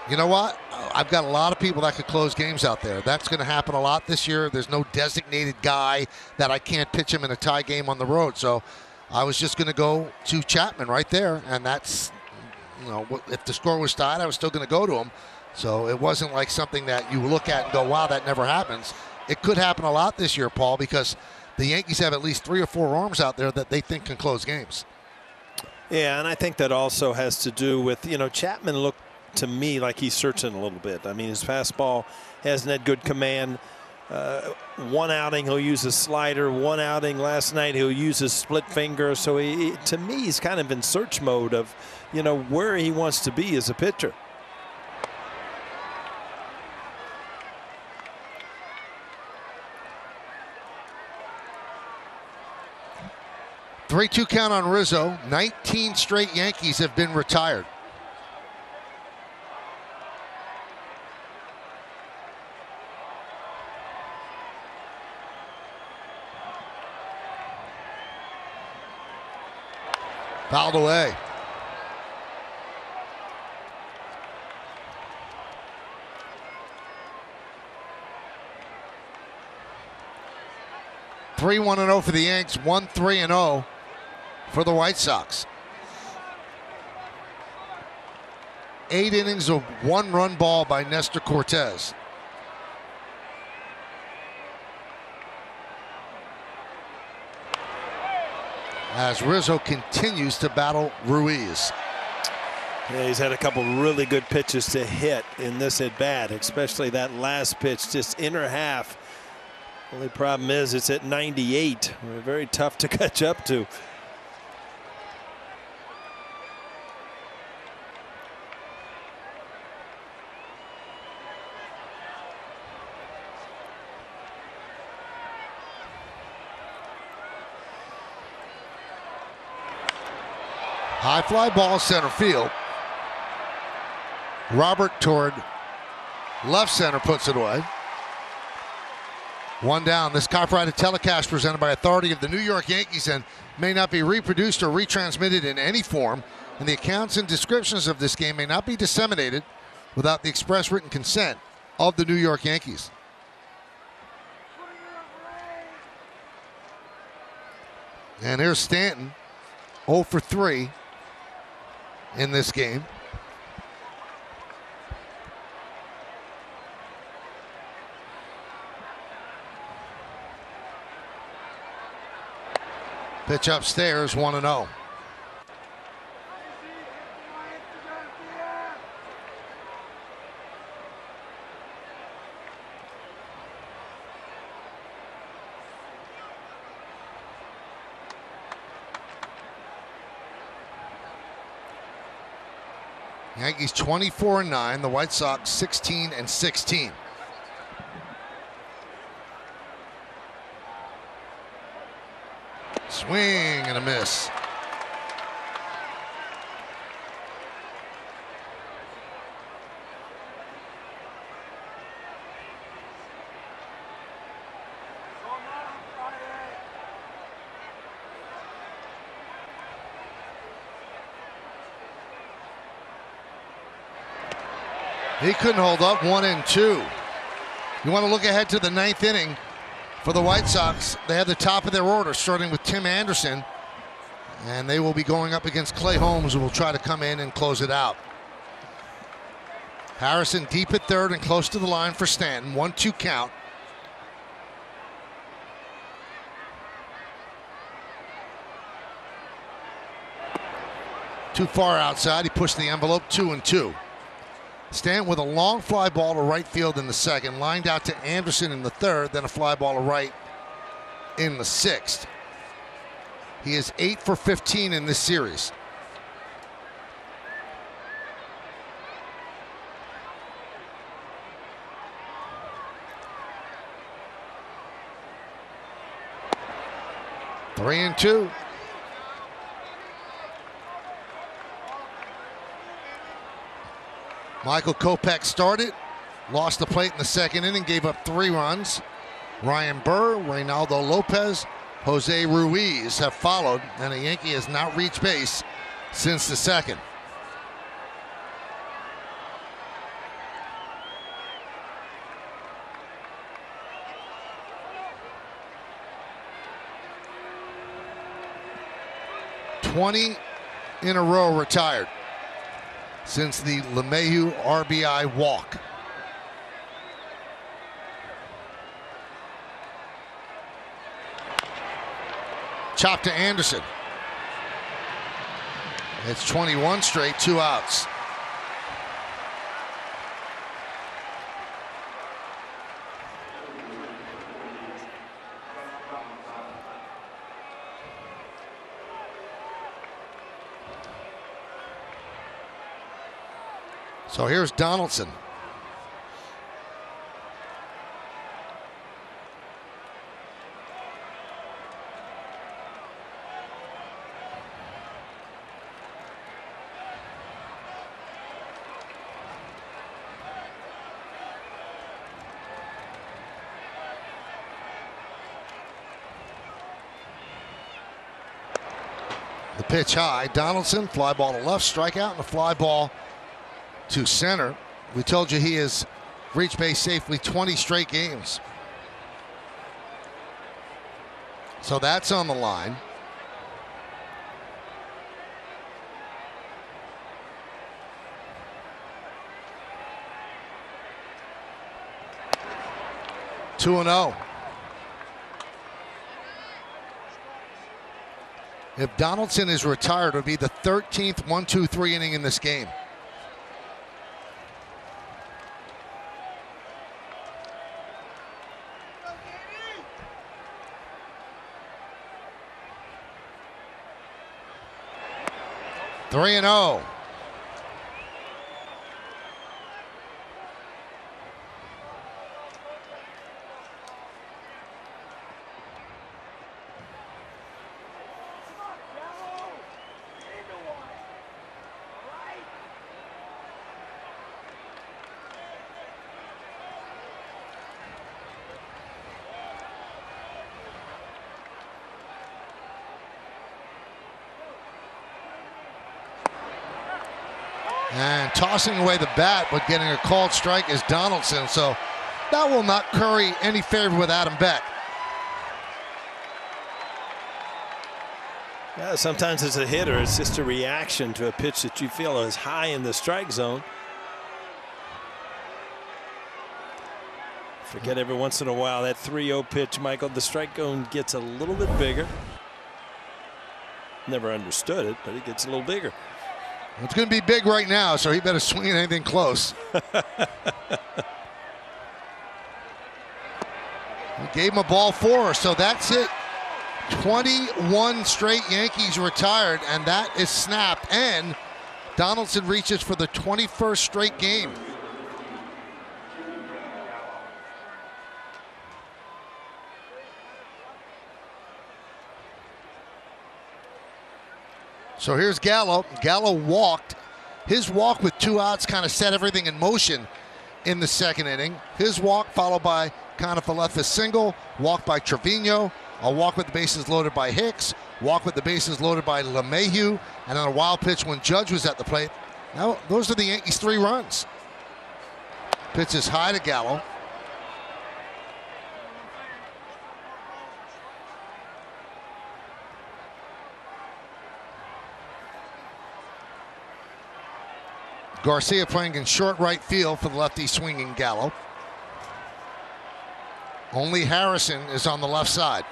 you know what? I've got a lot of people that could close games out there. That's going to happen a lot this year. There's no designated guy that I can't pitch him in a tie game on the road. So I was just going to go to Chapman right there, and that's, you know, if the score was tied, I was still going to go to him. So it wasn't like something that you look at and go, wow, that never happens. It could happen a lot this year, Paul, because the Yankees have at least 3 or 4 arms out there that they think can close games. Yeah, and I think that also has to do with, you know, Chapman looked to me like he's searching a little bit. I mean, his fastball hasn't had good command. One outing he'll use a slider. One outing last night he'll use his split finger. So to me, he's kind of in search mode of, you know, where he wants to be as a pitcher. Three-two count on Rizzo. 19 straight Yankees have been retired. Fouled away. Three 1-0 for the Yanks. 1-3-0 for the White Sox. 8 innings of 1-run ball by Nestor Cortez. As Rizzo continues to battle Ruiz. Yeah, he's had a couple really good pitches to hit in this at bat, especially that last pitch, just inner half. Only problem is it's at 98. Very tough to catch up to. High fly ball center field. Robert toward left center puts it away. One down. This copyrighted telecast presented by authority of the New York Yankees and may not be reproduced or retransmitted in any form, and the accounts and descriptions of this game may not be disseminated without the express written consent of the New York Yankees. And here's Stanton, 0 for 3 in this game. Pitch upstairs, 1-0. Yankees 24-9, the White Sox 16-16. Swing and a miss. He couldn't hold up. 1-2. You want to look ahead to the 9th inning for the White Sox. They have the top of their order, starting with Tim Anderson, and they will be going up against Clay Holmes, who will try to come in and close it out. Harrison deep at third and close to the line for Stanton. 1-2 count. Too far outside. He pushed the envelope. 2-2. Stanton with a long fly ball to right field in the second, lined out to Anderson in the third, then a fly ball to right in the sixth. He is 8 for 15 in this series. Three and two. Michael Kopech started, lost the plate in the second inning, gave up 3 runs. Ryan Burr, Reynaldo Lopez, Jose Ruiz have followed, and the Yankee has not reached base since the second. "20 in a row retired since the LeMahieu RBI walk. Chop to Anderson. It's 21 straight, 2 outs. So here's Donaldson. The pitch high. Donaldson, fly ball to left, strikeout, and a fly ball to center. We told you he has reached base safely 20 straight games. So that's on the line. Two and 0. If Donaldson is retired, it would be the 13th 1-2-3 inning in this game. Three and 0. And tossing away the bat, but getting a called strike is Donaldson. So that will not curry any favor with Adam Beck. Yeah, sometimes as a hitter, it's just a reaction to a pitch that you feel is high in the strike zone. Forget every once in a while that 3-0 pitch, Michael, the strike zone gets a little bit bigger. Never understood it, but it gets a little bigger. It's going to be big right now, so he better swing at anything close. He gave him a ball 4, so that's it. 21 straight Yankees retired, and that is snapped. And Donaldson reaches for the 21st straight game. So here's Gallo. Gallo walked. His walk with 2 outs kind of set everything in motion in the second inning. His walk followed by Kiner-Falefa's single, walk by Trevino, a walk with the bases loaded by Hicks, walk with the bases loaded by LeMahieu, and then a wild pitch when Judge was at the plate. Now, those are the Yankees' 3 runs. Pitches high to Gallo. Garcia playing in short right field for the lefty swinging Gallo. Only Harrison is on the left side.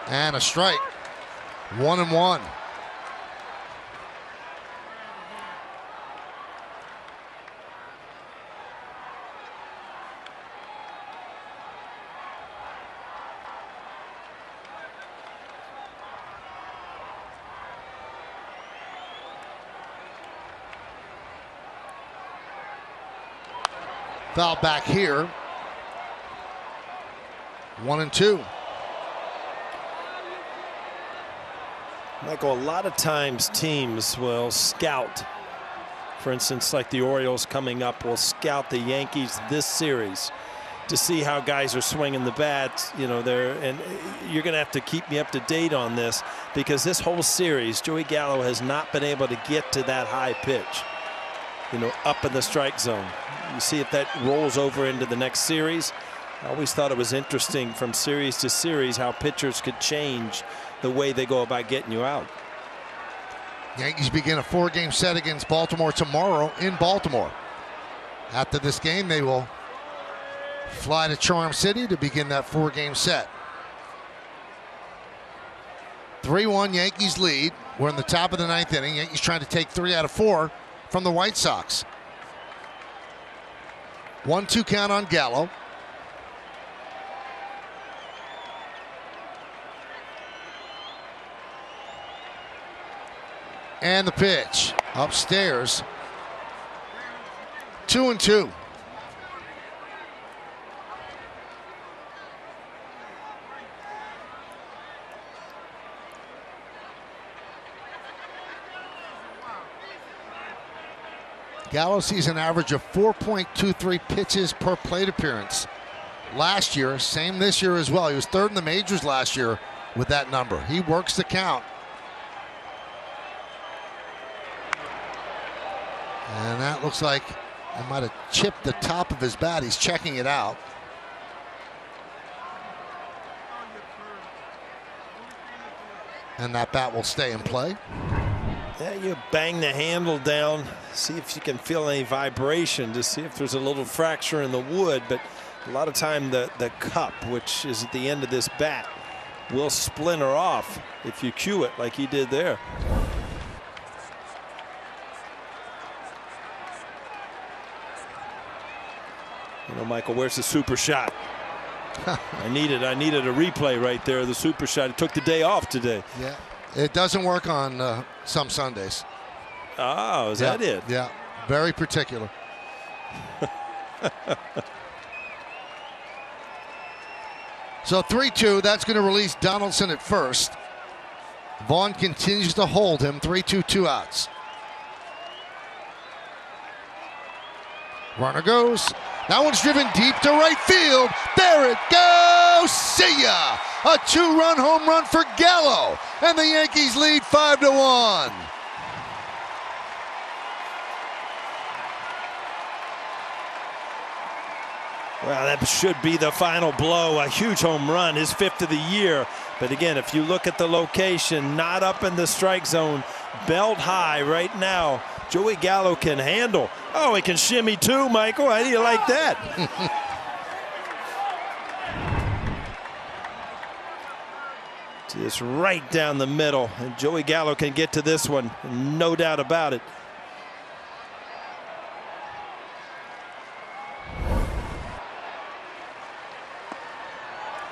And a strike. 1-1. Foul back here. 1-2. Michael, a lot of times teams will scout. For instance, like the Orioles coming up will scout the Yankees this series to see how guys are swinging the bat. You know, and you're going to have to keep me up to date on this, because this whole series, Joey Gallo has not been able to get to that high pitch, you know, up in the strike zone. You see if that rolls over into the next series. I always thought it was interesting from series to series how pitchers could change the way they go about getting you out. Yankees begin a 4-game set against Baltimore tomorrow in Baltimore. After this game, they will fly to Charm City to begin that 4-game set. 3-1 Yankees lead. We're in the top of the 9th inning. Yankees trying to take 3 out of 4 from the White Sox. 1-2 count on Gallo. And the pitch upstairs. 2-2. Gallo sees an average of 4.23 pitches per plate appearance last year. Same this year as well. He was 3rd in the majors last year with that number. He works the count. And that looks like it might have chipped the top of his bat. He's checking it out. And that bat will stay in play. Yeah, you bang the handle down, see if you can feel any vibration to see if there's a little fracture in the wood. But a lot of time the cup, which is at the end of this bat, will splinter off if you cue it like he did there. You know, Michael, where's the super shot? I needed a replay right there. The super shot. It took the day off today. Yeah, it doesn't work on some Sundays. Oh, is that it? Yeah, very particular. So 3-2. That's going to release Donaldson at first. Vaughn continues to hold him. 3-2, 2 outs. Runner goes. That one's driven deep to right field. There it goes. See ya. A 2-run home run for Gallo. And the Yankees lead 5-1. Well, that should be the final blow. A huge home run, his 5th of the year. But again, if you look at the location, not up in the strike zone, belt high right now. Joey Gallo can handle. Oh, he can shimmy too, Michael. How do you like that? Just right down the middle. And Joey Gallo can get to this one, no doubt about it.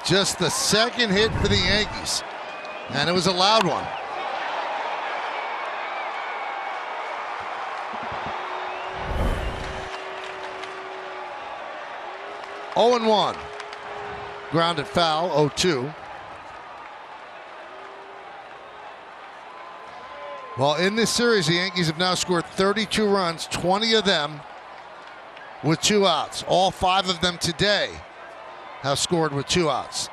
Just the 2nd hit for the Yankees. And it was a loud one. Oh and 1. Grounded foul. 0-2. Well, in this series, the Yankees have now scored 32 runs, 20 of them with 2 outs. All 5 of them today have scored with 2 outs.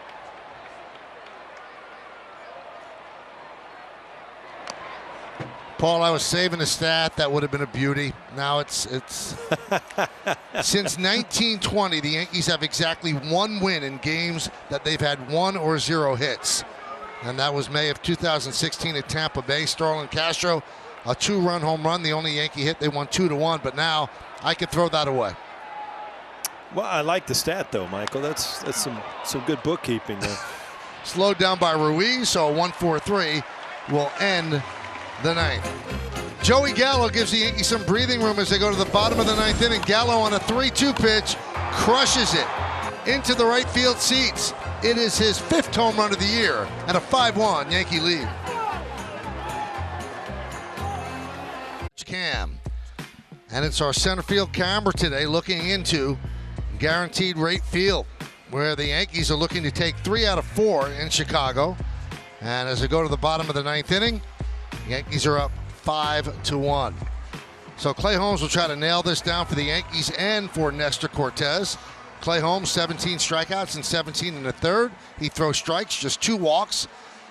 Paul, I was saving a stat that would have been a beauty. Now it's since 1920, the Yankees have exactly one win in games that they've had 1 or 0 hits. And that was May of 2016 at Tampa Bay. Starlin Castro, a 2-run home run, the only Yankee hit. They won 2-1, but now I could throw that away. Well, I like the stat, though, Michael. That's some good bookkeeping there. Slowed down by Ruiz, so a 1-4-3 will end the 9th. Joey Gallo gives the Yankees some breathing room as they go to the bottom of the 9th inning. Gallo on a 3-2 pitch crushes it into the right field seats. It is his 5th home run of the year and a 5-1 Yankee lead. Cam. And it's our center field camera today looking into Guaranteed Rate Field, where the Yankees are looking to take 3 out of 4 in Chicago. And as they go to the bottom of the 9th inning, Yankees are up 5-1. So Clay Holmes will try to nail this down for the Yankees and for Nestor Cortes. Clay Holmes, 17 strikeouts and 17 in the 3rd. He throws strikes, just 2 walks.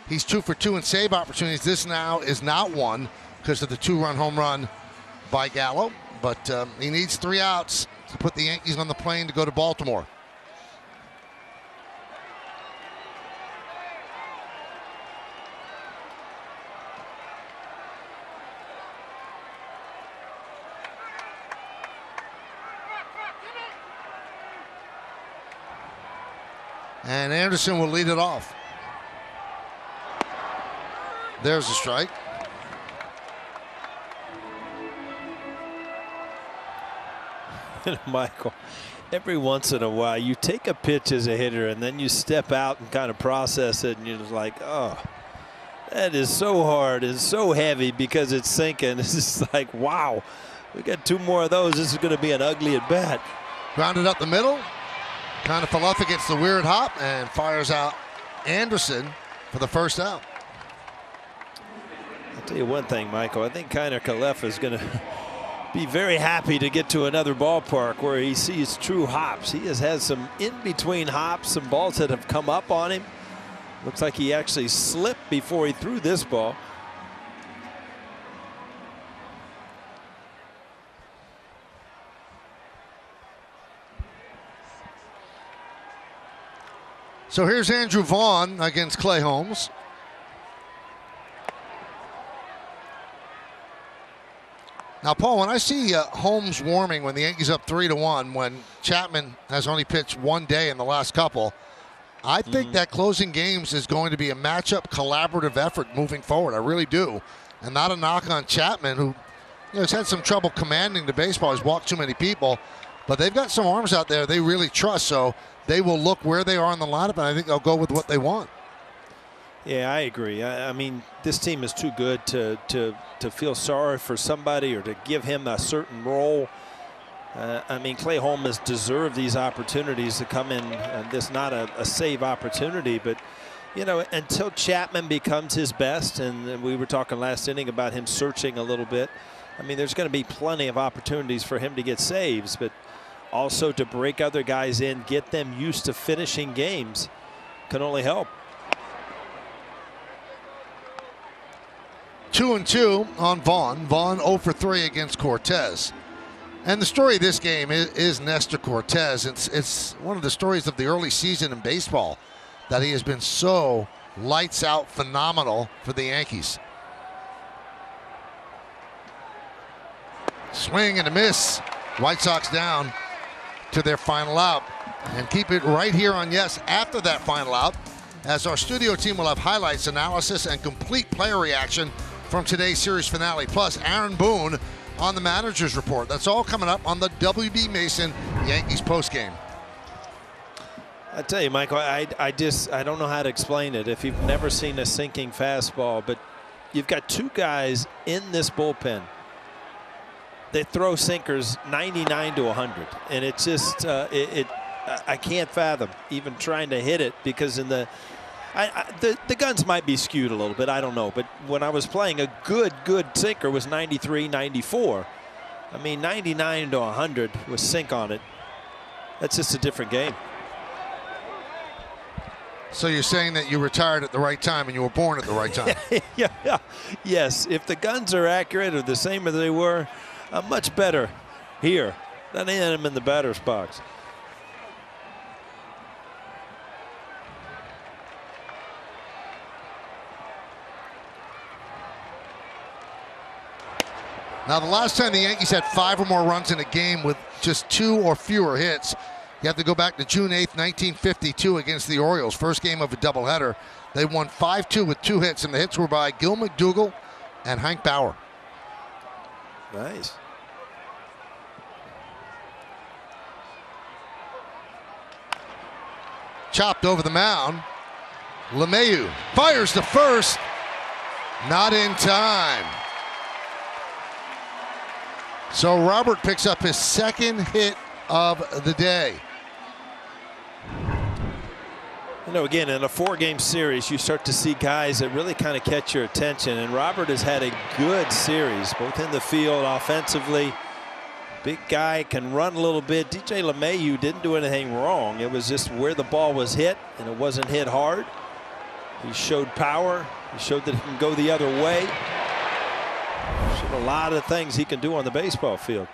He's 2 for 2 in save opportunities. This now is not 1 because of the 2-run home run by Gallo. But he needs 3 outs to put the Yankees on the plane to go to Baltimore. And Anderson will lead it off. There's a strike. Michael, every once in a while you take a pitch as a hitter and then you step out and kind of process it and you're just like, oh, that is so hard and so heavy because it's sinking. It's just like, wow, we got 2 more of those. This is going to be an ugly at bat. Grounded up the middle. Kind of Falefa gets the weird hop and fires out Anderson for the 1st out. I'll tell you one thing, Michael. I think Kiner Falefa is going to be very happy to get to another ballpark where he sees true hops. He has had some in-between hops, some balls that have come up on him. Looks like he actually slipped before he threw this ball. So here's Andrew Vaughn against Clay Holmes. Now, Paul, when I see Holmes warming when the Yankees up 3-1, when Chapman has only pitched 1 day in the last couple, I think that closing games is going to be a matchup collaborative effort moving forward. I really do. And not a knock on Chapman, who has had some trouble commanding the baseball. He's walked too many people. But they've got some arms out there they really trust. So they will look where they are in the lineup, and I think they'll go with what they want. Yeah, I agree. I mean, this team is too good to feel sorry for somebody or to give him a certain role. I mean, Clay Holmes has deserved these opportunities to come in. This not a save opportunity, but you know, until Chapman becomes his best, and we were talking last inning about him searching a little bit. I mean, there's going to be plenty of opportunities for him to get saves, but also to break other guys in, get them used to finishing games, can only help. 2-2 on Vaughn. Vaughn 0 for 3 against Cortes. And the story of this game is Nestor Cortes. It's one of the stories of the early season in baseball that he has been so lights out phenomenal for the Yankees. Swing and a miss. White Sox down to their final out. And keep it right here on Yes after that final out, as our studio team will have highlights, analysis, and complete player reaction from today's series finale. Plus, Aaron Boone on the manager's report. That's all coming up on the WB Mason Yankees postgame. I tell you, Michael, I don't know how to explain it. If you've never seen a sinking fastball, but you've got 2 guys in this bullpen that throw sinkers 99 to 100, and it's just I can't fathom even trying to hit it, because in the guns might be skewed a little bit, I don't know, but when I was playing, a good sinker was 93, 94. I mean, 99 to 100 with sink on it. That's just a different game. So you're saying that you retired at the right time and you were born at the right time? Yeah. Yes, if the guns are accurate or the same as they were, I'm much better here than I am in the batter's box. Now, the last time the Yankees had 5 or more runs in a game with just 2 or fewer hits, you have to go back to June 8th, 1952 against the Orioles. First game of a doubleheader. They won 5-2 with 2 hits, and the hits were by Gil McDougall and Hank Bauer. Nice. Chopped over the mound. LeMahieu fires to first. Not in time. So Robert picks up his second hit of the day. You know, again, in a 4-game series, you start to see guys that really kind of catch your attention. And Robert has had a good series, both in the field, offensively. Big guy, can run a little bit. DJ LeMahieu didn't do anything wrong. It was just where the ball was hit, and it wasn't hit hard. He showed power. He showed that he can go the other way. Showed a lot of things he can do on the baseball field.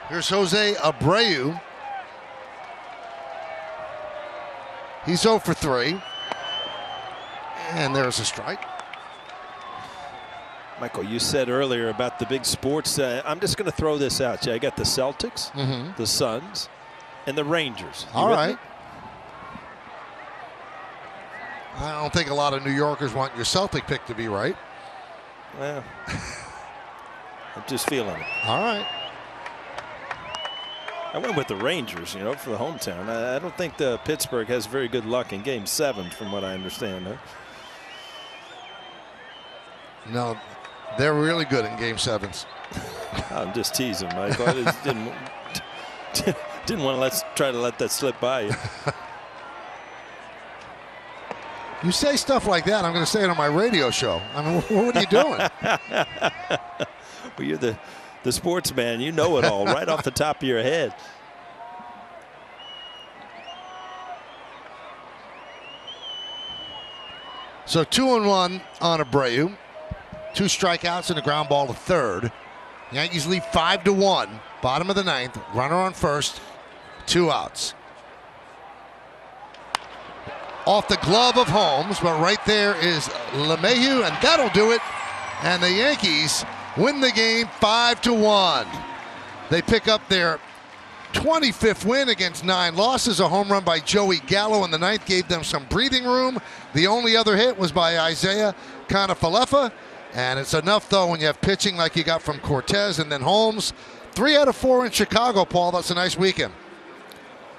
Here's Jose Abreu. He's 0 for 3. And there's a strike. Michael, you said earlier about the big sports. I'm just going to throw this out. I got the Celtics, the Suns, and the Rangers. All right. I don't think a lot of New Yorkers want your Celtic pick to be right. Well, I'm just feeling it. All right. I went with the Rangers, you know, for the hometown. I don't think the Pittsburgh has very good luck in Game 7, from what I understand. Huh? No, they're really good in Game 7s. I'm just teasing, Michael. I just didn't want to try to let that slip by you. You say stuff like that, I'm going to say it on my radio show. I mean, what are you doing? Well, you're the sportsman. You know it all right off the top of your head. So 2-1 on Abreu. 2 strikeouts and a ground ball to third. Yankees lead 5-1. Bottom of the 9th. Runner on first. 2 outs. Off the glove of Holmes, but right there is LeMahieu, and that'll do it. And the Yankees win the game 5-1. They pick up their 25th win against 9 losses. A home run by Joey Gallo in the 9th gave them some breathing room. The only other hit was by Isaiah Kiner-Falefa. And it's enough, though, when you have pitching like you got from Cortez and then Holmes. 3 out of 4 in Chicago, Paul. That's a nice weekend.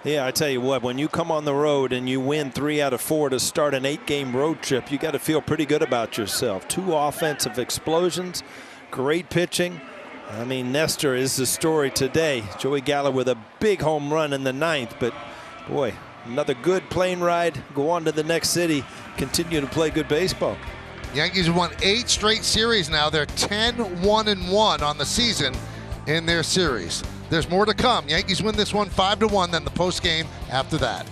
Yeah, I tell you what, when you come on the road and you win 3 out of 4 to start an 8-game road trip, you got to feel pretty good about yourself. 2 offensive explosions, great pitching. I mean, Nestor is the story today. Joey Gallo with a big home run in the 9th, but boy, another good plane ride. Go on to the next city, continue to play good baseball. Yankees have won 8 straight series now. They're 10-1-1 on the season in their series. There's more to come. Yankees win this one 5-1, then the post game after that.